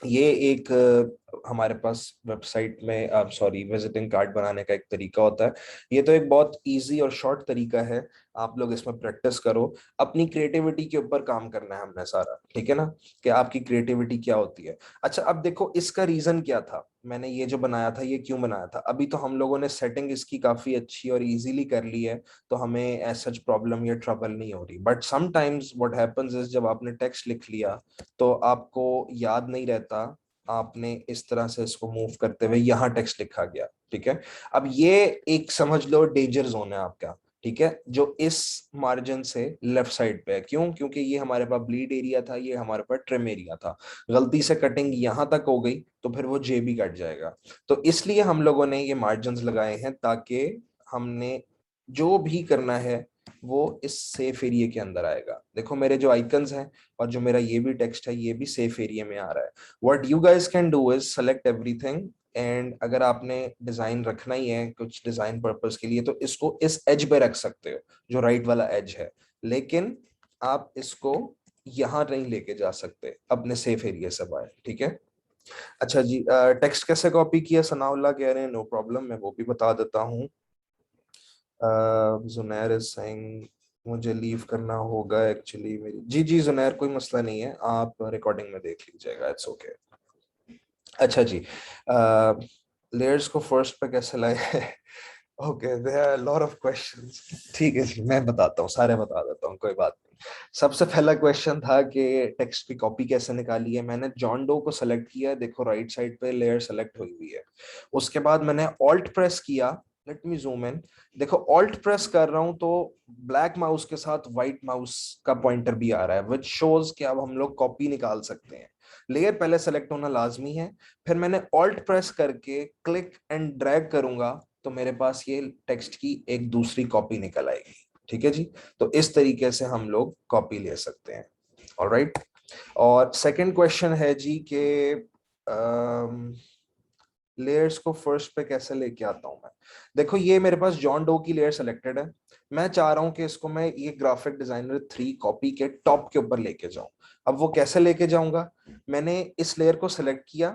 ये एक हमारे पास वेबसाइट में, सॉरी, विजिटिंग कार्ड बनाने का एक तरीका होता है। ये तो एक बहुत इजी और शॉर्ट तरीका है, आप लोग इसमें प्रैक्टिस करो। अपनी क्रिएटिविटी के ऊपर काम करना है हमने सारा, ठीक है ना, कि आपकी क्रिएटिविटी क्या होती है। अच्छा, अब देखो इसका रीजन क्या था, मैंने ये जो बनाया था ये क्यों बनाया था। अभी तो हम लोगों ने सेटिंग इसकी काफी अच्छी और इजीली कर ली है, तो हमें एज सच प्रॉब्लम या ट्रबल नहीं हो रही। But sometimes what happens is, जब आपने टेक्स्ट लिख लिया तो आपको याद नहीं रहता, आपने इस तरह से इसको मूव करते हुए यहाँ टेक्स्ट लिखा गया। ठीक है, अब ये एक समझ लो डेंजर जोन है आपका, ठीक है, जो इस मार्जिन से लेफ्ट साइड पे है। क्यों? क्योंकि ये हमारे पास ब्लीड एरिया था, ये हमारे पास ट्रिम एरिया था। गलती से कटिंग यहां तक हो गई तो फिर वो जे भी कट जाएगा। तो इसलिए हम लोगों ने ये मार्जिन लगाए हैं, ताकि हमने जो भी करना है वो इस सेफ एरिया के अंदर आएगा। देखो मेरे जो आइकन्स हैं और जो मेरा ये भी टेक्स्ट है, ये भी सेफ एरिया में आ रहा है। What you guys can do is select everything, and अगर आपने डिजाइन रखना ही है कुछ डिजाइन पर्पस के लिए, तो इसको इस एज पे रख सकते हो, जो राइट वाला एज है। लेकिन आप इसको यहां नहीं लेके जा सकते अपने सेफ एरिया से बाहर, ठीक है। अच्छा जी, टेक्स्ट कैसे कॉपी किया? सनाउल्लाह कह रहे हैं नो प्रॉब्लम, मैं वो भी बता देता हूँ। जुनैर इज सेइंग मुझे लीव करना होगा एक्चुअली मेरी। जी जी जुनैर, कोई मसला नहीं है, आप रिकॉर्डिंग में देख लीजिएगा, इट्स ओके। अच्छा जी, लेयर्स को फर्स्ट पे कैसे लाए? Okay, there are lot of questions. ठीक है जी, मैं बताता हूँ, सारे बता देता हूँ, कोई बात नहीं। सबसे पहला क्वेश्चन था कि टेक्स्ट की कॉपी कैसे निकाली है। मैंने जॉन डो को सेलेक्ट किया, देखो राइट साइड पे लेयर सेलेक्ट हुई हुई है। उसके बाद मैंने ऑल्ट प्रेस किया, लेट मी जूम इन। देखो ऑल्ट प्रेस कर रहा हूं तो ब्लैक माउस के साथ व्हाइट माउस का पॉइंटर भी आ रहा है, विच शोज कि अब हम लोग कॉपी निकाल सकते हैं। लेयर पहले सेलेक्ट होना लाजमी है, फिर मैंने ऑल्ट प्रेस करके क्लिक एंड ड्रैग करूंगा तो मेरे पास ये टेक्स्ट की एक दूसरी कॉपी निकल आएगी। ठीक है जी, तो इस तरीके से हम लोग कॉपी ले सकते हैं। ऑलराइट, और सेकंड क्वेश्चन है जी के लेयर्स को फर्स्ट पे कैसे लेके आता हूं मैं। देखो ये मेरे पास जॉन डो की लेयर सेलेक्टेड है, मैं चाह रहा हूं कि इसको मैं ये ग्राफिक डिजाइनर 3 कॉपी के टॉप के ऊपर लेके जाऊं। अब वो कैसे लेके जाऊंगा? मैंने इस लेयर को सेलेक्ट किया,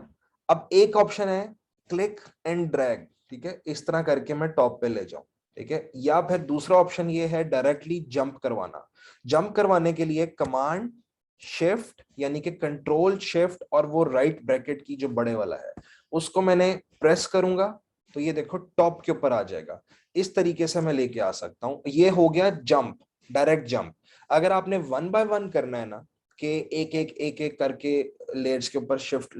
अब एक ऑप्शन है क्लिक एंड ड्रैग, ठीक है, इस तरह करके मैं टॉप पे ले जाऊं। ठीक है, या फिर दूसरा ऑप्शन ये है डायरेक्टली जंप करवाना। जंप करवाने के लिए कमांड शिफ्ट यानी कि कंट्रोल शिफ्ट और वो राइट ब्रैकेट की जो बड़े वाला है उसको मैंने प्रेस करूंगा तो ये देखो टॉप के ऊपर आ जाएगा। इस तरीके से मैं लेके आ सकता हूं। ये हो गया जंप, डायरेक्ट जंप। अगर आपने वन बाय वन करना है ना, कि एक एक करके लेयर्स के ऊपर शिफ्ट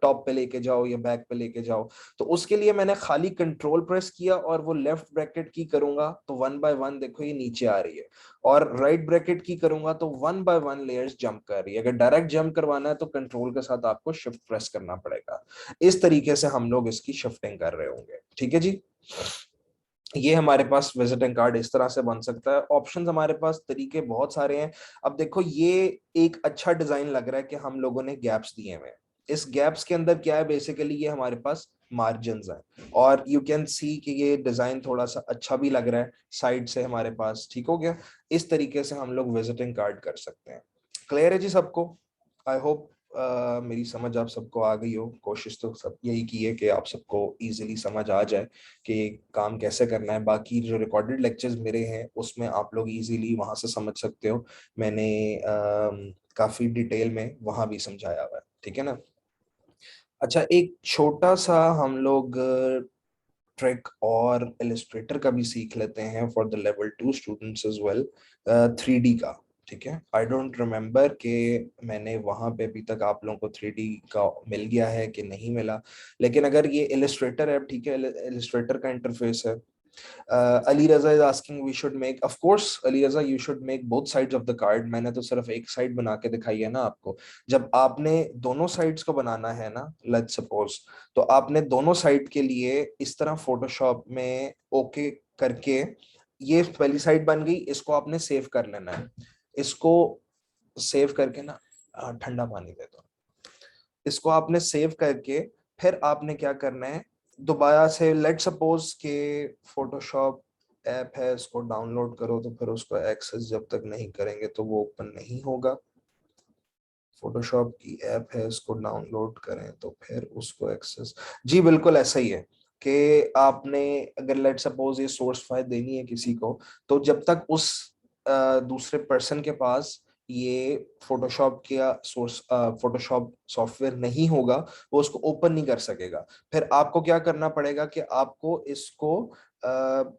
टॉप पे लेके जाओ या बैक पे लेके जाओ, तो उसके लिए मैंने खाली कंट्रोल प्रेस किया और वो लेफ्ट ब्रैकेट की करूंगा तो वन बाय वन देखो ये नीचे आ रही है, और राइट ब्रैकेट की करूंगा तो one by one layers jump कर रही है। अगर डायरेक्ट जंप करवाना है तो कंट्रोल के साथ आपको शिफ्ट प्रेस करना पड़ेगा। इस तरीके से हम लोग इसकी शिफ्टिंग कर रहे होंगे। ठीक है जी, ये हमारे पास विजिटिंग कार्ड इस तरह से बन सकता है। ऑप्शंस हमारे पास तरीके बहुत सारे हैं। अब देखो ये एक अच्छा डिजाइन लग रहा है कि हम लोगों ने गैप्स दिए हुए हैं। इस गैप्स के अंदर क्या है, बेसिकली ये हमारे पास मार्जिन्स हैं, और यू कैन सी कि ये डिजाइन थोड़ा सा अच्छा भी लग रहा है साइड से हमारे पास। ठीक हो गया, इस तरीके से हम लोग विजिटिंग कार्ड कर सकते हैं। क्लियर है जी सबको? आई होप मेरी समझ आप सबको आ गई हो। कोशिश तो सब यही की है कि आप सबको इजीली समझ आ जाए कि काम कैसे करना है। बाकी जो रिकॉर्डेड लेक्चर्स मेरे हैं उसमें आप लोग इजीली वहां से समझ सकते हो, मैंने काफी डिटेल में वहां भी समझाया हुआ है। ठीक है ना। अच्छा, एक छोटा सा हम लोग ट्रिक और इलिस्ट्रेटर का भी सीख लेते हैं for the level 2 students as well, 3D का। ठीक है, आई डोंट रिमेम्बर कि मैंने वहां पे अभी तक आप लोगों को 3D का मिल गया है कि नहीं मिला, लेकिन अगर ये इलिस्ट्रेटर है, ठीक है, इलिस्ट्रेटर का इंटरफेस है। Ali Raza is asking we should make, of course Ali Raza, you should make both sides of the card। मैंने तो सिर्फ एक साइड बना के दिखाई है ना आपको। जब आपने दोनों साइड्स को बनाना है ना, लेट्स सपोज, तो आपने दोनों साइड के लिए इस तरह फोटोशॉप में ओके करके, ये पहली साइड बन गई, इसको आपने सेव कर लेना है। इसको सेव करके ना, ठंडा पानी दे दो। इसको आपने सेव करके फिर आपने क्या करना है, दोबारा से लेट सपोज के फोटोशॉप ऐप है, इसको डाउनलोड करो, तो फिर उसको एक्सेस जब तक नहीं करेंगे तो वो ओपन नहीं होगा। फोटोशॉप की ऐप है, इसको डाउनलोड करें तो फिर उसको एक्सेस। जी बिल्कुल ऐसा ही है कि आपने अगर लेट सपोज ये सोर्स फाइल देनी है किसी को, तो जब तक उस दूसरे पर्सन के पास ये फोटोशॉप का सोर्स फोटोशॉप सॉफ्टवेयर नहीं होगा, वो उसको ओपन नहीं कर सकेगा। फिर आपको क्या करना पड़ेगा कि आपको इसको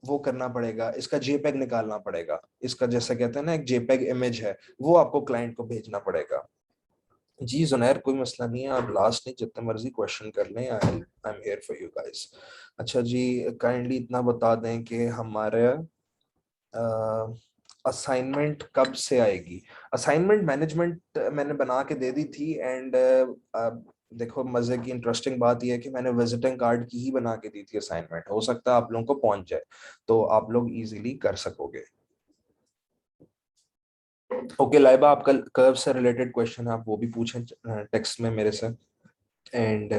वो करना पड़ेगा, इसका जेपेग निकालना पड़ेगा। इसका जैसा कहते हैं ना एक जेपेग इमेज है, वो आपको क्लाइंट को भेजना पड़ेगा। जी जुनैर, कोई मसला नहीं है, आप लास्ट नहीं जितने मर्जी क्वेश्चन कर लें, I am here for you guys. अच्छा जी, काइंडली इतना बता दें कि हमारे असाइनमेंट कब से आएगी? असाइनमेंट मैनेजमेंट मैंने बना के दे दी थी, एंड देखो मजे की इंटरेस्टिंग बात यह है कि मैंने विजिटिंग कार्ड की ही बना के दी थी असाइनमेंट। हो सकता है आप लोगों को पहुंच जाए, तो आप लोग इजीली कर सकोगे। ओके लाइबा, आपका कर्व से रिलेटेड क्वेश्चन है, आप वो भी पूछें टेक्स्ट में मेरे से। एंड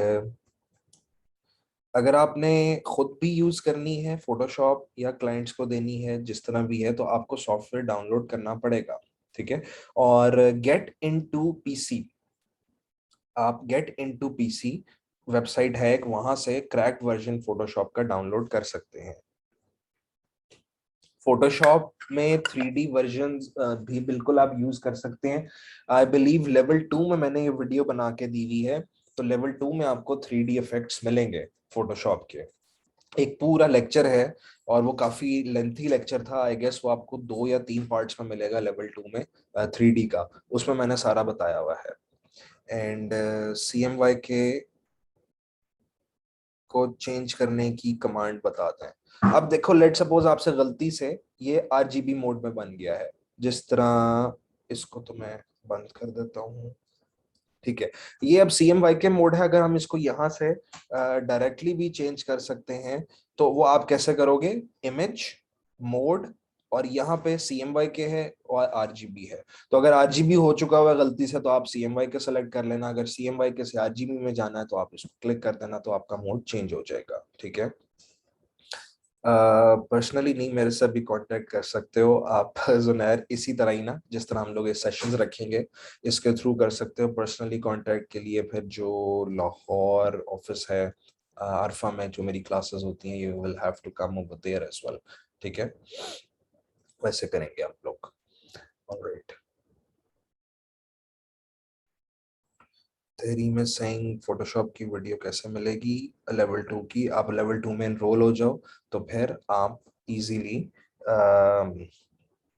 अगर आपने खुद भी यूज करनी है फोटोशॉप या क्लाइंट्स को देनी है, जिस तरह भी है, तो आपको सॉफ्टवेयर डाउनलोड करना पड़ेगा, ठीक है। और गेट इनटू पीसी, आप गेट इनटू पीसी वेबसाइट है एक, वहां से क्रैक्ड वर्जन फोटोशॉप का डाउनलोड कर सकते हैं। फोटोशॉप में 3D वर्जन भी बिल्कुल आप यूज कर सकते हैं। आई बिलीव लेवल 2 में मैंने ये वीडियो बना के दी हुई है, तो लेवल 2 में आपको 3D इफेक्ट्स मिलेंगे फोटोशॉप के। एक पूरा लेक्चर है, और वो काफी लेंथी लेक्चर था, आई गेस वो आपको 2 या 3 पार्ट्स में मिलेगा लेवल 2 में 3D का। उसमें मैंने सारा बताया हुआ है। एंड CMYK को चेंज करने की कमांड बताते हैं। अब देखो, लेट सपोज आपसे गलती से ये RGB मोड में बन गया है, जिस तरह, इसको तो मैं बंद कर देता हूँ, ठीक है। ये अब CMYK मोड है, अगर हम इसको यहाँ से डायरेक्टली भी चेंज कर सकते हैं, तो वो आप कैसे करोगे? इमेज, मोड, और यहाँ पे CMYK है और RGB है। तो अगर RGB हो चुका हुआ है गलती से, तो आप CMYK सेलेक्ट कर लेना। अगर CMYK से RGB में जाना है, तो आप इसको क्लिक कर देना, तो आपका मोड चेंज हो जाएगा, ठीक है। पर्सनली नहीं, मेरे से भी कांटेक्ट कर सकते हो आप जुनैर, इसी तरह ही ना, जिस तरह हम लोग ये सेशंस रखेंगे इसके थ्रू कर सकते हो पर्सनली कांटेक्ट के लिए। फिर जो लाहौर ऑफिस है अरफा में जो मेरी क्लासेस होती हैं, you will have to come over there as well, ठीक है। वैसे करेंगे हम लोग। ऑलराइट, तेरी में सेइंग फोटोशॉप की वीडियो कैसे मिलेगी? लेवल 2 की, आप लेवल 2 में एनरोल हो जाओ, तो फिर आप इजीली,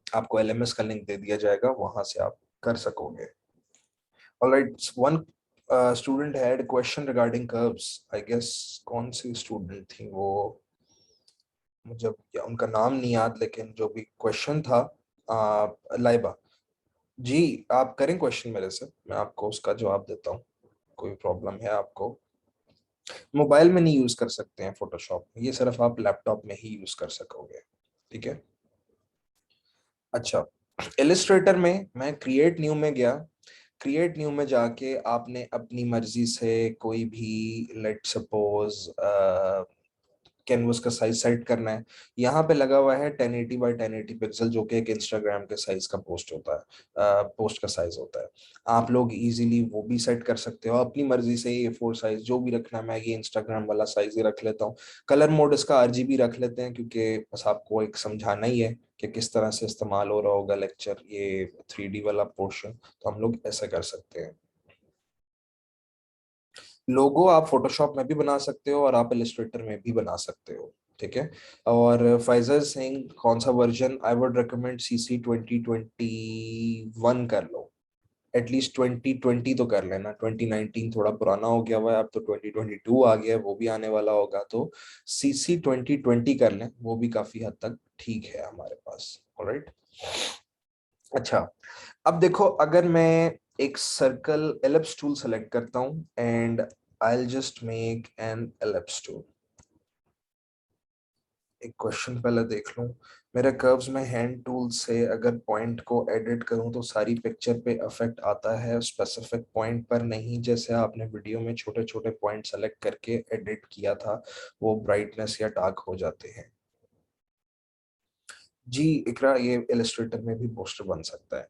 आपको LMS का लिंक दे दिया जाएगा, वहां से आप कर सकोगे। Alright, one student had question regarding curves, I guess कौन सी स्टूडेंट थी वो, मुझे उनका नाम नहीं याद, लेकिन जो भी क्वेश्चन था, लाइबा जी, आप करें क्वेश्चन मेरे से, मैं आपको उसका जवाब देता हूँ। कोई प्रॉब्लम है आपको? मोबाइल में नहीं यूज कर सकते हैं फोटोशॉप, ये सिर्फ आप लैपटॉप में ही यूज कर सकोगे, ठीक है। अच्छा, इलिस्ट्रेटर में मैं क्रिएट न्यू में गया। क्रिएट न्यू में जाके आपने अपनी मर्जी से कोई भी, लेट सपोज, कैनवस का साइज सेट करना है। यहाँ पे लगा हुआ है 1080 बाय 1080 पिक्सल, जो कि एक इंस्टाग्राम के साइज का पोस्ट होता है, पोस्ट का साइज होता है। आप लोग इजीली वो भी सेट कर सकते हो अपनी मर्जी से। A4 साइज जो भी रखना है, मैं ये इंस्टाग्राम वाला साइज ही रख लेता हूँ। कलर मोड इसका RGB रख लेते हैं, क्योंकि बस आपको एक समझाना ही है कि किस तरह से इस्तेमाल हो रहा होगा लेक्चर, ये 3D वाला पोर्शन, तो हम लोग ऐसे कर सकते हैं। लोगो आप फोटोशॉप में भी बना सकते हो, और आप इलस्ट्रेटर में भी बना सकते हो, ठीक है। और फाइजर सिंह कौन सा version? I would recommend CC 2021 कर लो। एटलीस्ट 2020 तो कर लेना, 2019 थोड़ा पुराना हो गया हुआ है, अब तो 2022 आ गया है, वो भी आने वाला होगा, तो CC 2020 कर लें, वो भी काफी हद तक ठीक है हमारे पास। ऑलराइट, अच्छा, अब देखो, अगर मैं एक सर्कल एलिप्स टूल सेलेक्ट करता हूं, and I just make an ellipse tool. एक क्वेश्चन पहले देख लूं, मेरे कर्व्स में हैंड टूल से अगर पॉइंट को एडिट करूं, तो सारी पिक्चर पे इफेक्ट आता है, स्पेसिफिक पॉइंट पर नहीं, जैसे आपने वीडियो में छोटे छोटे पॉइंट सेलेक्ट करके एडिट किया था, वो ब्राइटनेस या डार्क हो जाते हैं। जी इकरा, ये इलस्ट्रेटर में भी पोस्टर बन सकता है।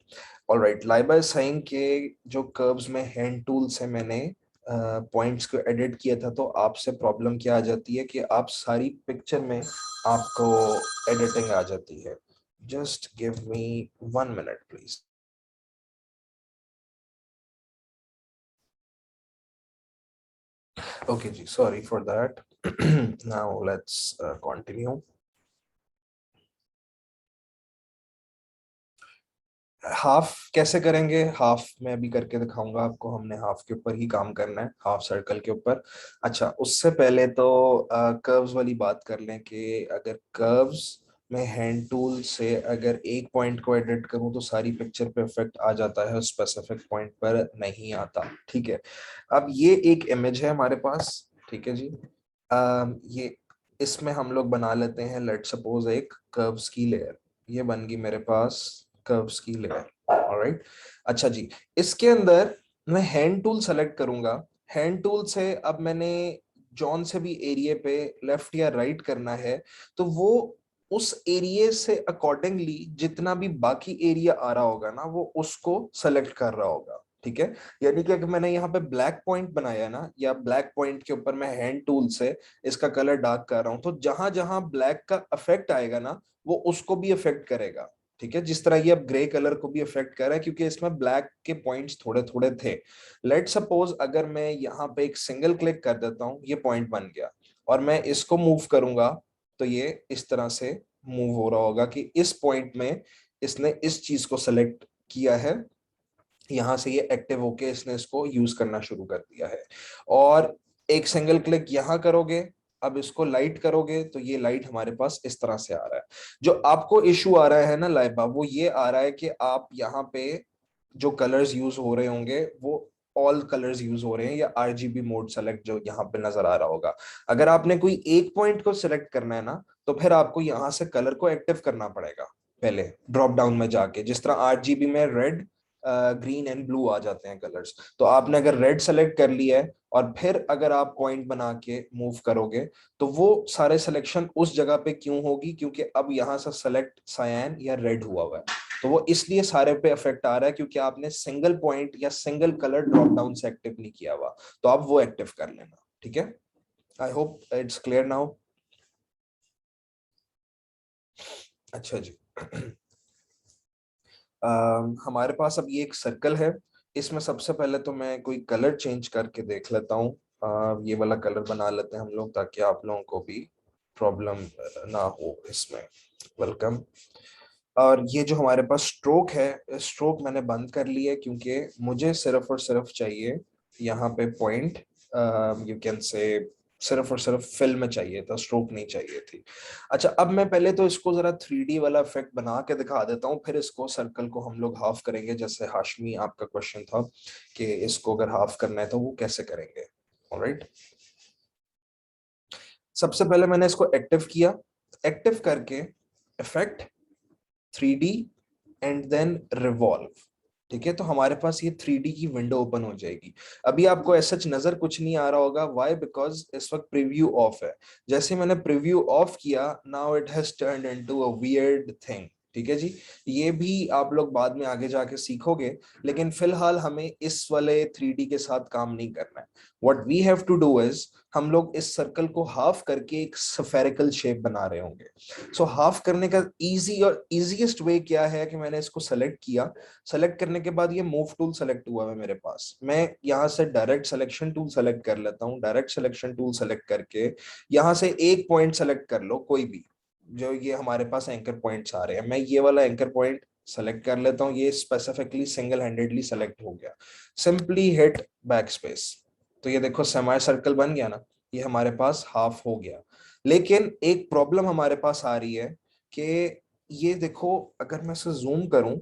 ऑलराइट, लाइबा इज सेइंग के जो कर्व्स में हैंड टूल से मैंने पॉइंट्स को एडिट किया था, तो आपसे प्रॉब्लम क्या आ जाती है कि आप सारी पिक्चर में आपको एडिटिंग आ जाती है। Just give me 1 minute please. Okay जी, sorry for that. Now let's continue. Half कैसे करेंगे? हाफ मैं अभी करके दिखाऊंगा आपको, हमने हाफ के ऊपर ही काम करना है, हाफ सर्कल के ऊपर। अच्छा, उससे पहले तो कर्व्स वाली बात कर लें कि अगर कर्व्स मैं हैंड टूल से अगर एक पॉइंट को एडिट करूं तो सारी पिक्चर पे इफेक्ट आ जाता है, स्पेसिफिक पॉइंट पर नहीं आता। ठीक है, अब ये एक इमेज है हमारे पास। ठीक है जी, ये इसमें हम लोग बना लेते हैं, लेट सपोज एक कर्व्स की लेयर। ये बन गई मेरे पास कर्व्स की लेयर। ऑलराइट, अच्छा जी, इसके अंदर मैं हैंड टूल सेलेक्ट करूंगा। हैंड टूल से अब मैंने जॉन से भी एरिया पे लेफ्ट या राइट करना है, तो वो उस एरिया से अकॉर्डिंगली जितना भी बाकी एरिया आ रहा होगा ना, वो उसको सेलेक्ट कर रहा होगा। ठीक है, यानी कि अगर मैंने यहाँ पे ब्लैक पॉइंट बनाया ना, या ब्लैक पॉइंट के ऊपर मैं हैंड टूल से इसका कलर डार्क कर रहा हूं, तो जहां जहां ब्लैक का इफेक्ट आएगा ना, वो उसको भी इफेक्ट करेगा। ठीक है, जिस तरह ये अब ग्रे कलर को भी इफेक्ट कर रहा है, क्योंकि इसमें ब्लैक के पॉइंट्स थोड़े थोड़े थे। लेट सपोज अगर मैं यहाँ पे एक सिंगल क्लिक कर देता हूँ, ये पॉइंट बन गया, और मैं इसको मूव करूंगा, तो ये इस तरह से मूव हो रहा होगा कि इस पॉइंट में इसने इस चीज को सेलेक्ट किया है, यहां से ये एक्टिव होके इसने इसको यूज करना शुरू कर दिया है। और एक सिंगल क्लिक यहां करोगे, अब इसको लाइट करोगे, तो ये लाइट हमारे पास इस तरह से आ रहा है। जो आपको इशू आ रहा है ना लाइबा, वो ये आ रहा है कि आप यहाँ पे जो कलर्स यूज हो रहे होंगे वो ऑल कलर्स यूज हो रहे हैं, या आरजीबी मोड सेलेक्ट जो यहाँ पे नजर आ रहा होगा। अगर आपने कोई एक पॉइंट को सिलेक्ट करना है ना, तो फिर आपको यहाँ से कलर को एक्टिव करना पड़ेगा। पहले ड्रॉप डाउन में जाके, जिस तरह आरजीबी में रेड, ग्रीन एंड ब्लू आ जाते हैं कलर्स, तो आपने अगर रेड सेलेक्ट कर लिया है और फिर अगर आप पॉइंट बना के मूव करोगे, तो वो सारे सिलेक्शन उस जगह पे क्यों होगी, क्योंकि अब यहाँ से सेलेक्ट सायन या रेड हुआ हुआ है। तो वो इसलिए सारे पे इफेक्ट आ रहा है, क्योंकि आपने सिंगल पॉइंट या सिंगल कलर ड्रॉप डाउन से एक्टिव नहीं किया हुआ, तो आप वो एक्टिव कर लेना। ठीक है, I hope it's clear now. अच्छा जी, हमारे पास अब ये एक सर्कल है। इसमें सबसे पहले तो मैं कोई कलर चेंज करके देख लेता हूँ। ये वाला कलर बना लेते हैं हम लोग, ताकि आप लोगों को भी प्रॉब्लम ना हो इसमें। वेलकम। और ये जो हमारे पास स्ट्रोक है, स्ट्रोक मैंने बंद कर लिया है, क्योंकि मुझे सिर्फ और सिर्फ चाहिए यहाँ पे पॉइंट, यू कैन से सिर्फ और सिर्फ फिल में चाहिए था, स्ट्रोक नहीं चाहिए थी। अच्छा, अब मैं पहले तो इसको जरा 3D वाला इफेक्ट बना के दिखा देता हूँ, फिर इसको सर्कल को हम लोग हाफ करेंगे, जैसे हाशमी आपका क्वेश्चन था कि इसको अगर हाफ करना है तो वो कैसे करेंगे। ऑलराइट, सबसे पहले मैंने इसको एक्टिव किया। एक्टिव करके effect, 3D and then revolve. ठीक है, तो हमारे पास ये 3D की विंडो ओपन हो जाएगी। अभी आपको ऐसा नजर कुछ नहीं आ रहा होगा, व्हाई, बिकॉज इस वक्त प्रीव्यू ऑफ है। जैसे मैंने प्रीव्यू ऑफ किया, now it has turned into a weird thing. ठीक है जी, ये भी आप लोग बाद में आगे जाके सीखोगे, लेकिन फिलहाल हमें इस वाले 3D के साथ काम नहीं करना है। What we have to do is, हम लोग इस सर्कल को हाफ करके एक स्फेरिकल शेप बना रहे होंगे। सो हाफ करने का इजी और इजीएस्ट वे क्या है कि मैंने इसको सेलेक्ट किया। सेलेक्ट करने के बाद ये मूव टूल सेलेक्ट हुआ है मेरे पास, मैं यहाँ से डायरेक्ट सिलेक्शन टूल सेलेक्ट कर लेता हूँ। डायरेक्ट सिलेक्शन टूल सेलेक्ट करके यहाँ से एक पॉइंट सेलेक्ट कर लो, कोई भी, जो ये हमारे पास एंकर पॉइंट्स आ रहे हैं, मैं ये वाला एंकर पॉइंट सेलेक्ट कर लेता हूँ। ये स्पेसिफिकली सिंगल हैंडेडली सेलेक्ट हो गया। सिंपली हिट बैक स्पेस, तो ये देखो सेमी सर्कल बन गया ना, ये हमारे पास हाफ हो गया। लेकिन एक प्रॉब्लम हमारे पास आ रही है कि ये देखो, अगर मैं इसे जूम करूं,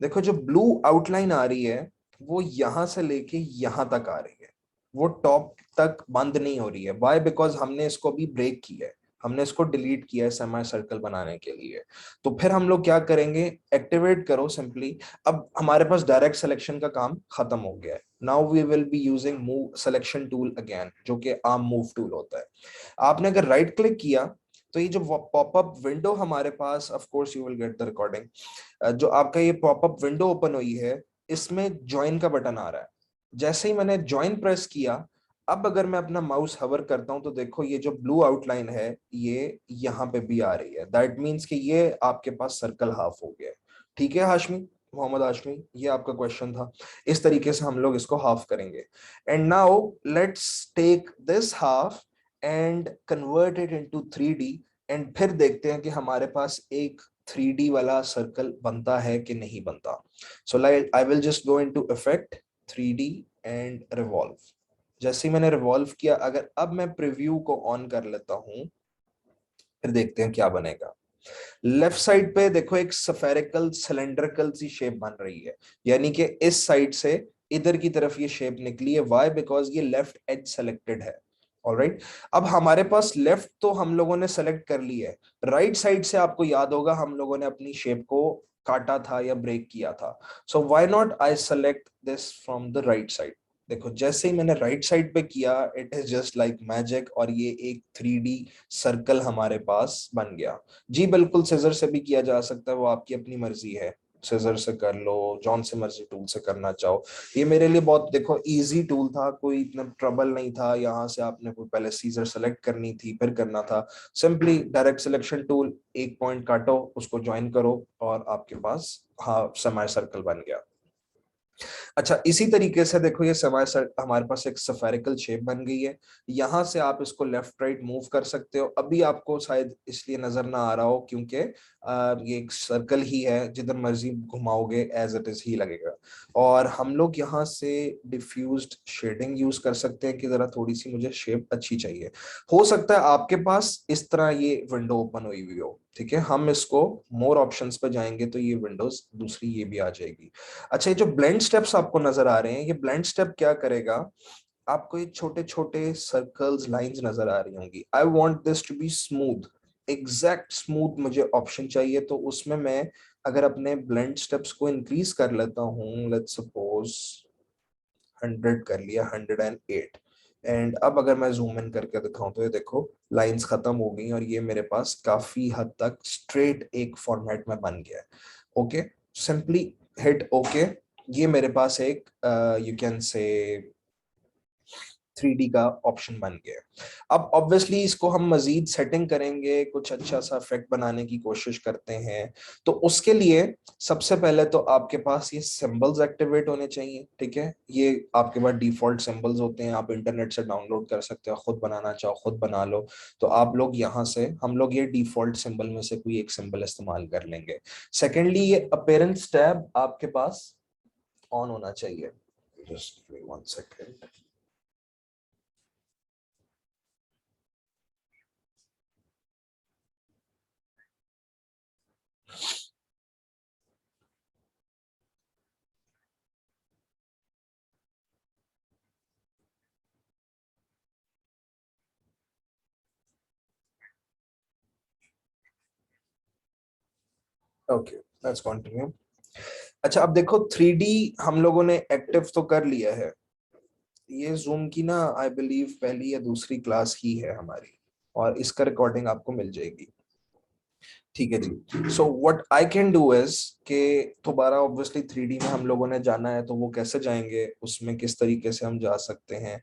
देखो जो ब्लू आउटलाइन आ रही है, वो यहां से लेके यहां तक आ रही है, वो टॉप तक बंद नहीं हो रही है। वाई, बिकॉज हमने इसको भी ब्रेक किया है, हमने इसको डिलीट किया है सेमी सर्कल बनाने के लिए। तो फिर हम लोग क्या करेंगे, एक्टिवेट करो सिंपली। अब हमारे पास डायरेक्ट सिलेक्शन का काम खत्म हो गया है। Now we will be using move selection tool again, जो कि आर्म मूव टूल होता है। आपने अगर राइट क्लिक किया, तो ये जो पॉपअप विंडो हमारे पास, of course you will get the recording, जो आपका ये पॉपअप विंडो ओपन हुई है, इसमें ज्वाइन का बटन आ रहा है। जैसे ही मैंने ज्वाइन प्रेस किया, अब अगर मैं अपना माउस हवर करता हूं, तो देखो ये जो ब्लू आउटलाइन है, ये यहाँ पे भी आ रही है। दैट मीन्स कि ये आपके पास सर्कल हाफ हो गया है। ठीक है हाशमी, मोहम्मद हाशमी, ये आपका क्वेश्चन था। इस तरीके से हम लोग इसको हाफ करेंगे। And now let's take this half and convert it into 3D, and फिर देखते हैं कि हमारे पास एक 3D वाला सर्कल बनता है कि नहीं बनता। So like I will just go into effect, 3D and revolve. जैसे ही मैंने रिवॉल्व किया, अगर अब मैं प्रीव्यू को ऑन कर लेता हूं, फिर देखते हैं क्या बनेगा। लेफ्ट साइड पे देखो एक सफेरिकल सिलेंड्रिकल सी शेप बन रही है, यानी कि इस साइड से इधर की तरफ ये शेप निकली है। वाई? बिकॉज ये लेफ्ट एज सेलेक्टेड है। ऑलराइट, अब हमारे पास लेफ्ट तो हम लोगों ने सेलेक्ट कर ली है, राइट साइड से आपको याद होगा हम लोगों ने अपनी शेप को काटा था या ब्रेक किया था। So why not I select this from the right side. देखो जैसे ही मैंने राइट साइड पे किया, it is just like magic, और ये एक 3D सर्कल हमारे पास बन गया। जी बिल्कुल, सिजर से भी किया जा सकता है, वो आपकी अपनी मर्जी है। सिजर से कर लो, जॉन से मर्जी टूल से करना चाहो। ये मेरे लिए बहुत देखो इजी टूल था, कोई इतना ट्रबल नहीं था। यहाँ से आपने कोई पहले सीजर सेलेक्ट करनी थी, फिर करना था। सिंपली डायरेक्ट सिलेक्शन टूल, एक पॉइंट काटो, उसको ज्वाइन करो, और आपके पास हाँ सेमी सर्कल बन गया। अच्छा, इसी तरीके से देखो ये हमारे पास एक सफेरिकल शेप बन गई है। यहां से आप इसको लेफ्ट राइट मूव कर सकते हो। अभी आपको शायद इसलिए नजर ना आ रहा हो क्योंकि ये एक सर्कल ही है, जिधर मर्जी घुमाओगे एज इट इज ही लगेगा। और हम लोग यहाँ से डिफ्यूज्ड शेडिंग यूज कर सकते हैं कि जरा थोड़ी सी मुझे शेप अच्छी चाहिए। हो सकता है आपके पास इस तरह ये विंडो ओपन हुई हुई हो, ठीक है। हम इसको मोर ऑप्शंस पे जाएंगे तो ये विंडोज दूसरी ये भी आ जाएगी। अच्छा, ये जो ब्लेंड स्टेप्स आपको नजर आ रहे हैं, ये ब्लेंड स्टेप क्या करेगा, आपको ये छोटे छोटे सर्कल्स लाइंस नजर आ रही होंगी। I want this to be smooth, exact smooth मुझे ऑप्शन चाहिए। तो उसमें मैं अगर अपने ब्लेंड स्टेप्स को इंक्रीज कर लेता हूँ, लेट्स सपोज 100 कर लिया, 108, एंड अब अगर मैं जूम इन करके दिखाऊं तो ये देखो लाइंस खत्म हो गई और ये मेरे पास काफी हद तक स्ट्रेट एक फॉर्मेट में बन गया है। Okay, simply hit okay. ये मेरे पास एक यू कैन से 3D का ऑप्शन बन गया। अब ऑब्वियसली इसको हम मजीद सेटिंग करेंगे, कुछ अच्छा सा इफेक्ट बनाने की कोशिश करते हैं। तो उसके लिए सबसे पहले तो आपके पास ये सिंबल्स एक्टिवेट होने चाहिए, ठीक है। ये आपके पास डिफॉल्ट सिंबल्स होते हैं, आप इंटरनेट से डाउनलोड कर सकते हो, खुद बनाना चाहो खुद बना लो। तो आप लोग यहाँ से हम लोग ये डिफॉल्ट सिंबल में से कोई एक सिंबल इस्तेमाल कर लेंगे। सेकेंडली, ये अपीयरेंस टैब आपके पास ऑन होना चाहिए। Just 1 second. Okay, let's continue. अच्छा, अब देखो 3D हम लोगों ने एक्टिव तो कर लिया है। ये जूम की ना आई बिलीव पहली या दूसरी क्लास ही है हमारी, और इसका रिकॉर्डिंग आपको मिल जाएगी। ठीक है जी। So what I can do is के दोबारा ऑब्वियसली 3D में हम लोगों ने जाना है, तो वो कैसे जाएंगे, उसमें किस तरीके से हम जा सकते हैं।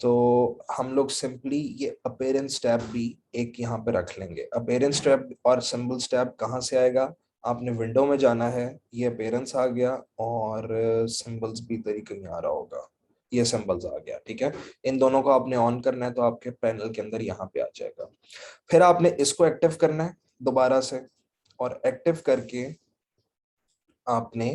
तो हम लोग सिंपली ये अपीयरेंस टैब भी एक यहाँ पे रख लेंगे। अपीयरेंस टैब और सिंबल्स टैब कहाँ से आएगा, आपने विंडो में जाना है, ये अपीयरेंस आ गया, और सिंबल्स भी तरीके ही आ रहा होगा, ये सिंबल्स आ गया, ठीक है। इन दोनों को आपने ऑन करना है तो आपके पैनल के अंदर यहाँ पे आ जाएगा। फिर आपने इसको एक्टिव करना है दोबारा से, और एक्टिव करके आपने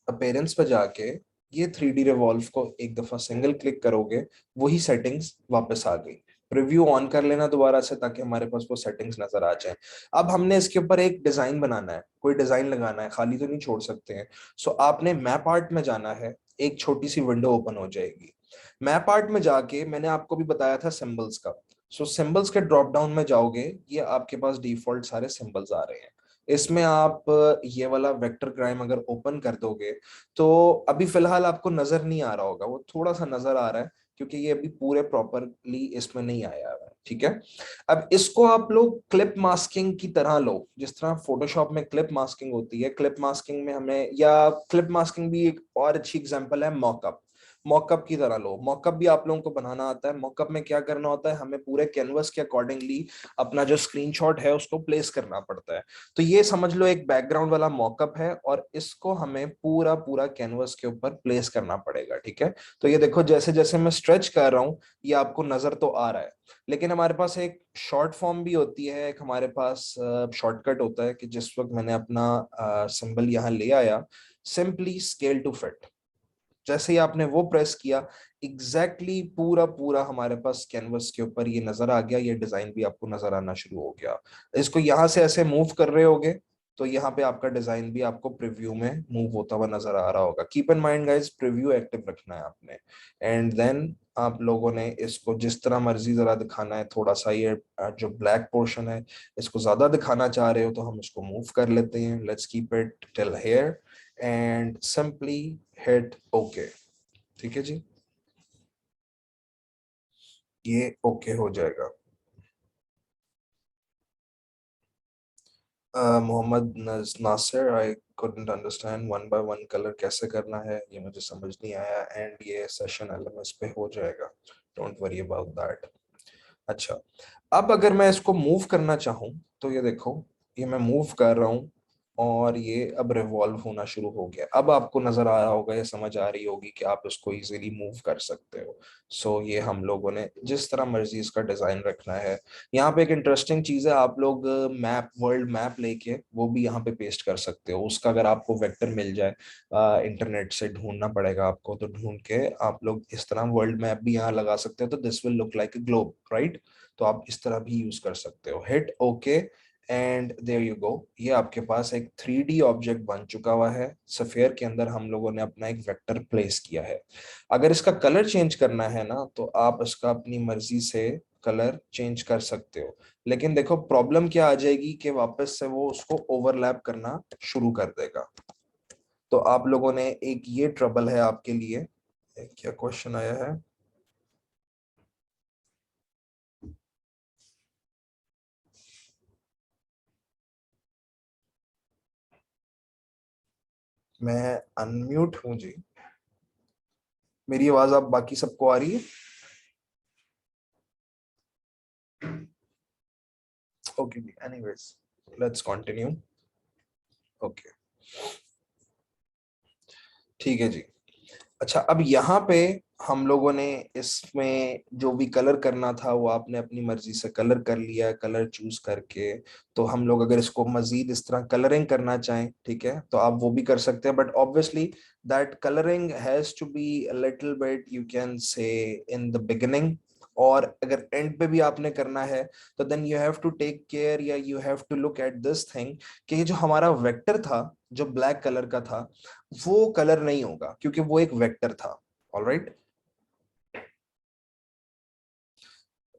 अपीयरेंस पे जाके ये 3D रिवॉल्व को एक दफा सिंगल क्लिक करोगे, वही सेटिंग्स वापस आ गई। प्रीव्यू ऑन कर लेना दोबारा से ताकि हमारे पास वो सेटिंग्स नजर आ जाए। अब हमने इसके ऊपर एक डिजाइन बनाना है, कोई डिजाइन लगाना है, खाली तो नहीं छोड़ सकते हैं। सो आपने मैप आर्ट में जाना है, एक छोटी सी विंडो ओपन हो जाएगी। मैप आर्ट में जाके मैंने आपको भी बताया था सिंबल्स का। सो सिंबल्स के ड्रॉप डाउन में जाओगे, ये आपके पास डिफॉल्ट सारे सिंबल्स आ रहे हैं। इसमें आप ये वाला वेक्टर क्राइम अगर ओपन कर दोगे, तो अभी फिलहाल आपको नजर नहीं आ रहा होगा, वो थोड़ा सा नजर आ रहा है क्योंकि ये अभी पूरे प्रॉपरली इसमें नहीं आया है, ठीक है। अब इसको आप लोग क्लिप मास्किंग की तरह लो, जिस तरह फोटोशॉप में क्लिप मास्किंग होती है। क्लिप मास्किंग में हमें, या क्लिप मास्किंग भी एक और अच्छी एग्जांपल है मॉकअप। मॉकअप की तरह लो, मॉकअप भी आप लोगों को बनाना आता है। मॉकअप में क्या करना होता है, हमें पूरे कैनवस के अकॉर्डिंगली अपना जो स्क्रीनशॉट है उसको प्लेस करना पड़ता है। तो ये समझ लो एक बैकग्राउंड वाला मॉकअप है, और इसको हमें पूरा पूरा कैनवस के ऊपर प्लेस करना पड़ेगा, ठीक है। तो ये देखो जैसे जैसे मैं स्ट्रेच कर रहा हूँ, ये आपको नजर तो आ रहा है, लेकिन हमारे पास एक शॉर्ट फॉर्म भी होती है, एक हमारे पास शॉर्टकट होता है कि जिस वक्त मैंने अपना सिंबल यहाँ ले आया, सिंपली स्केल टू फिट, जैसे ही आपने वो प्रेस किया, पूरा पूरा हमारे पास कैनवस के ऊपर ये नजर आ गया, ये डिजाइन भी आपको नजर आना शुरू हो गया। इसको यहाँ से ऐसे मूव कर रहे होगे तो यहाँ पे आपका डिजाइन भी आपको प्रीव्यू में मूव होता हुआ नजर आ रहा होगा। Keep in mind guys, preview active रखना है आपने। एंड देन आप लोगों ने इसको जिस तरह मर्जी जरा दिखाना है, थोड़ा सा ये जो ब्लैक पोर्शन है इसको ज्यादा दिखाना चाह रहे हो तो हम इसको मूव कर लेते हैं। Let's keep it till here and simply hit okay. ठीक है जी, ये ओके हो जाएगा। मोहम्मद नासिर, आई couldn't understand one by one colour कैसे करना है, ये मुझे समझ नहीं आया। एंड ये सेशन एलएमएस पे हो जाएगा, डोंट वरी अबाउट दैट। अच्छा, अब अगर मैं इसको मूव करना चाहूँ तो ये देखो, ये मैं मूव कर रहा हूँ और ये अब रिवॉल्व होना शुरू हो गया। अब आपको नजर आ रहा होगा, ये समझ आ रही होगी कि आप इसको इजीली मूव कर सकते हो। सो ये हम लोगों ने जिस तरह मर्जी इसका डिजाइन रखना है। यहाँ पे एक इंटरेस्टिंग चीज है, आप लोग मैप, वर्ल्ड मैप लेके वो भी यहाँ पे पेस्ट कर सकते हो। उसका अगर आपको वेक्टर मिल जाए, इंटरनेट से ढूंढना पड़ेगा आपको, तो ढूंढ के आप लोग इस तरह वर्ल्ड मैप भी यहाँ लगा सकते हो, तो this will look like a globe, right. तो आप इस तरह भी यूज कर सकते हो। Hit okay and there you go, ये आपके पास एक 3D ऑब्जेक्ट बन चुका हुआ है। सफेयर के अंदर हम लोगों ने अपना एक वेक्टर प्लेस किया है। अगर इसका कलर चेंज करना है ना, तो आप इसका अपनी मर्जी से कलर चेंज कर सकते हो। लेकिन देखो प्रॉब्लम क्या आ जाएगी कि वापस से वो उसको ओवरलैप करना शुरू कर देगा। तो आप लोगों ने एक ये ट्रबल है आपके लिए। क्या क्वेश्चन आया है? मैं अनम्यूट हूं जी। मेरी आवाज आप बाकी सबको आ रही है? ओके जी, एनीवेज लेट्स कंटिन्यू। ओके, ठीक है जी। अच्छा, अब यहाँ पे हम लोगों ने इसमें जो भी कलर करना था वो आपने अपनी मर्जी से कलर कर लिया है, कलर चूज करके। तो हम लोग अगर इसको मजीद इस तरह कलरिंग करना चाहें, ठीक है, तो आप वो भी कर सकते हैं। But obviously that colouring has to be a little bit, you can say, in the beginning. और अगर एंड पे भी आपने करना है तो then you have to take care, या you have to look at this thing कि ये जो हमारा वेक्टर था, जो ब्लैक कलर का था, वो कलर नहीं होगा क्योंकि वो एक वेक्टर था। ऑलराइट,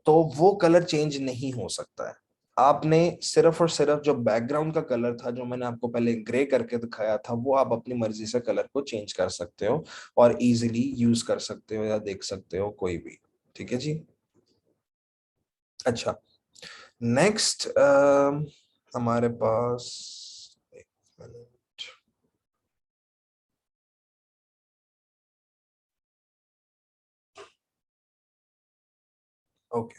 तो वो कलर चेंज नहीं हो सकता है। आपने सिर्फ और सिर्फ जो बैकग्राउंड का कलर था, जो मैंने आपको पहले ग्रे करके दिखाया था, वो आप अपनी मर्जी से कलर को चेंज कर सकते हो और इजीली यूज कर सकते हो या देख सकते हो कोई भी। ठीक है जी। अच्छा, नेक्स्ट हमारे पास, एक मिनट, ओके,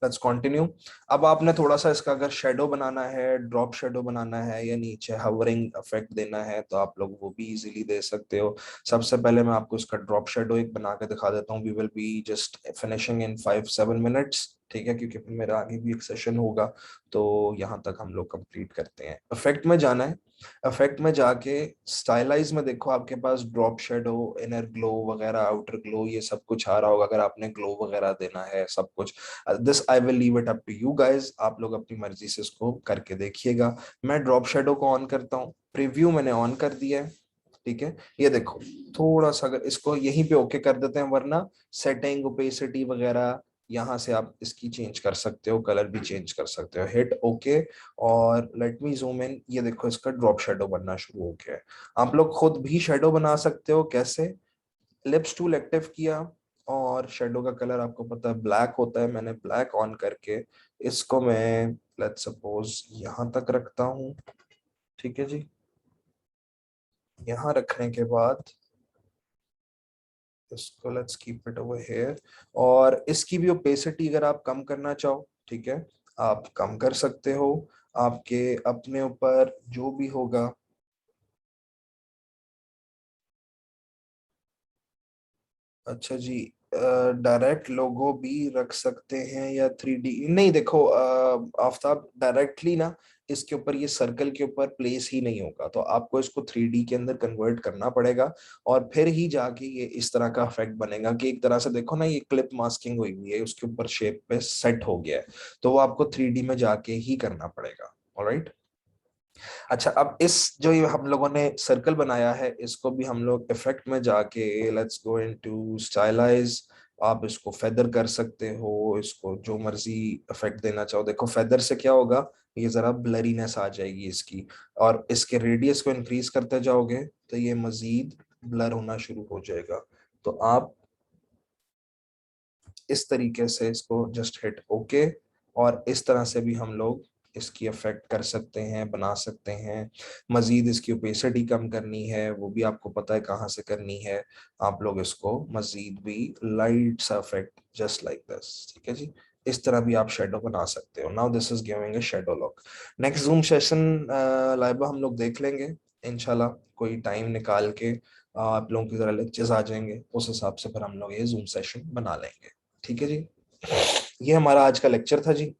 लेट्स कंटिन्यू। अब आपने थोड़ा सा इसका अगर शेडो बनाना है, ड्रॉप शेडो बनाना है, या नीचे हवरिंग इफेक्ट देना है, तो आप लोग वो भी इजीली दे सकते हो। सबसे पहले मैं आपको इसका ड्रॉप शेडो एक बना के दिखा देता हूँ। We will be just finishing in 5-7 minutes, ठीक है, क्योंकि फिर मेरा आगे भी एक सेशन होगा। तो यहाँ तक हम लोग कंप्लीट करते हैं। इफेक्ट में जाना है, इफेक्ट में जाके स्टाइलाइज में देखो, आपके पास ड्रॉप शेडो, इनर ग्लो वगैरह, आउटर ग्लो, ये सब कुछ आ रहा होगा। अगर आपने ग्लो वगैरह देना है सब कुछ, this I will leave it up to you guys, आप लोग अपनी मर्जी से इसको करके देखिएगा। मैं ड्रॉप शेडो को ऑन करता हूँ, प्रीव्यू मैंने ऑन कर दिया है। ठीक है, ये देखो, थोड़ा सा अगर इसको यहीं पे ओके कर देते हैं, वरना सेटिंग, ओपेसिटी वगैरह यहाँ से आप इसकी चेंज कर सकते हो, कलर भी चेंज कर सकते हो। हिट ओके और लेट मी जूम इन। ये देखो, इसका ड्रॉप शेडो बनना शुरू हो गया है। आप लोग खुद भी शेडो बना सकते हो। कैसे? लिप्स टूल एक्टिव किया और शेडो का कलर आपको पता है ब्लैक होता है। मैंने ब्लैक ऑन करके इसको मैं लेट्स सपोज यहाँ तक रखता हूँ। ठीक है जी, यहाँ रखने के बाद इसको let's keep it over here. और इसकी भी ओपेसिटी अगर आप कम करना चाहो, ठीक है, आप कम कर सकते हो, आपके अपने ऊपर जो भी होगा। अच्छा जी, डायरेक्ट लोगो भी रख सकते हैं या 3D? नहीं, देखो आफ्ताब, डायरेक्टली ना इसके ऊपर, ये सर्कल के ऊपर प्लेस ही नहीं होगा, तो आपको इसको 3D के अंदर कन्वर्ट करना पड़ेगा, और फिर ही जाके ये इस तरह का इफेक्ट बनेगा कि एक तरह से देखो ना, ये क्लिप मास्किंग हुई हुई है, उसके ऊपर शेप पे सेट हो गया है, तो वो आपको 3D में जाके ही करना पड़ेगा। ऑलराइट। अच्छा, अब इस जो ये हम लोगों ने सर्कल बनाया है, इसको भी हम लोग इफेक्ट में जाके लेट्स गो इनटू स्टाइलाइज, आप इसको फेदर कर सकते हो, इसको जो मर्जी इफेक्ट देना चाहो। देखो फेदर से क्या होगा, ये जरा ब्लरीनेस आ जाएगी इसकी, और इसके रेडियस को इंक्रीज करते जाओगे तो ये मजीद ब्लर होना शुरू हो जाएगा। तो आप इस तरीके से इसको जस्ट हिट ओके, और इस तरह से भी हम लोग इसकी इफेक्ट कर सकते हैं, बना सकते हैं। मजीद इसकी ओपेसिटी कम करनी है, वो भी आपको पता है कहाँ से करनी है। आप लोग इसको मजीद भी लाइट सा इफेक्ट जस्ट लाइक दिस, ठीक है जी, इस तरह भी आप शेडो बना सकते हो। Now this is giving a shadow look. Next zoom session Laiba हम लोग देख लेंगे इंशाल्लाह, कोई टाइम निकाल के आप लोगों की जरा लेक्चर्स आ जाएंगे, उस हिसाब से फिर हम लोग ये जूम सेशन बना लेंगे। ठीक है जी, ये हमारा आज का लेक्चर था जी,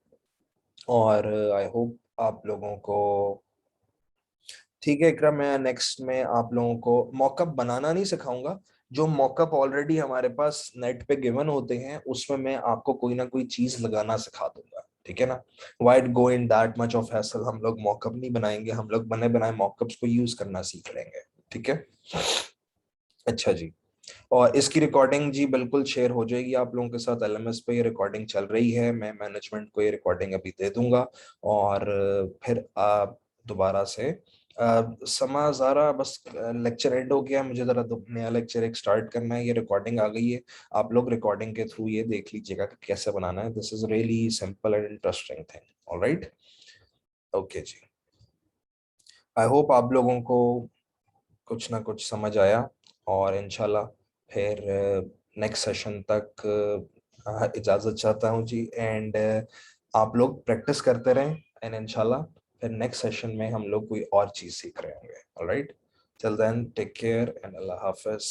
और आई होप आप लोगों को ठीक है। इकरा, मैं नेक्स्ट में आप लोगों को मॉकअप बनाना नहीं सिखाऊंगा, जो मॉकअप ऑलरेडी हमारे पास नेट पे गिवन होते हैं उसमें मैं आपको कोई ना कोई चीज लगाना सिखा दूंगा, ठीक है ना। White go in that much of hassle, हम लोग मॉकअप नहीं बनाएंगे, हम लोग बने बनाए मॉकअप्स को यूज करना सीख लेंगे, ठीक है। अच्छा जी, और इसकी रिकॉर्डिंग जी बिल्कुल शेयर हो जाएगी आप लोगों के साथ, एलएमएस पे ये रिकॉर्डिंग चल रही है, मैं मैनेजमेंट को ये रिकॉर्डिंग अभी दे दूंगा, और फिर आप दोबारा से समा ज़ारा, बस लेक्चर एंड हो गया, मुझे ज़रा नया लेक्चर एक स्टार्ट करना है, ये रिकॉर्डिंग आ गई है, आप लोग रिकॉर्डिंग के थ्रू ये देख लीजिएगा कि कैसे बनाना है। This is really simple and interesting thing. Alright, okay जी, आई होप आप लोगों को कुछ ना कुछ समझ आया, और इंशाल्लाह फिर नेक्स्ट सेशन तक इजाज़त चाहता हूँ जी, एंड आप लोग प्रैक्टिस करते रहें, एंड इंशाल्लाह फिर नेक्स्ट सेशन में हम लोग कोई और चीज़ सीख रहे होंगे। Alright, till then take care and अल्लाह हाफिज़।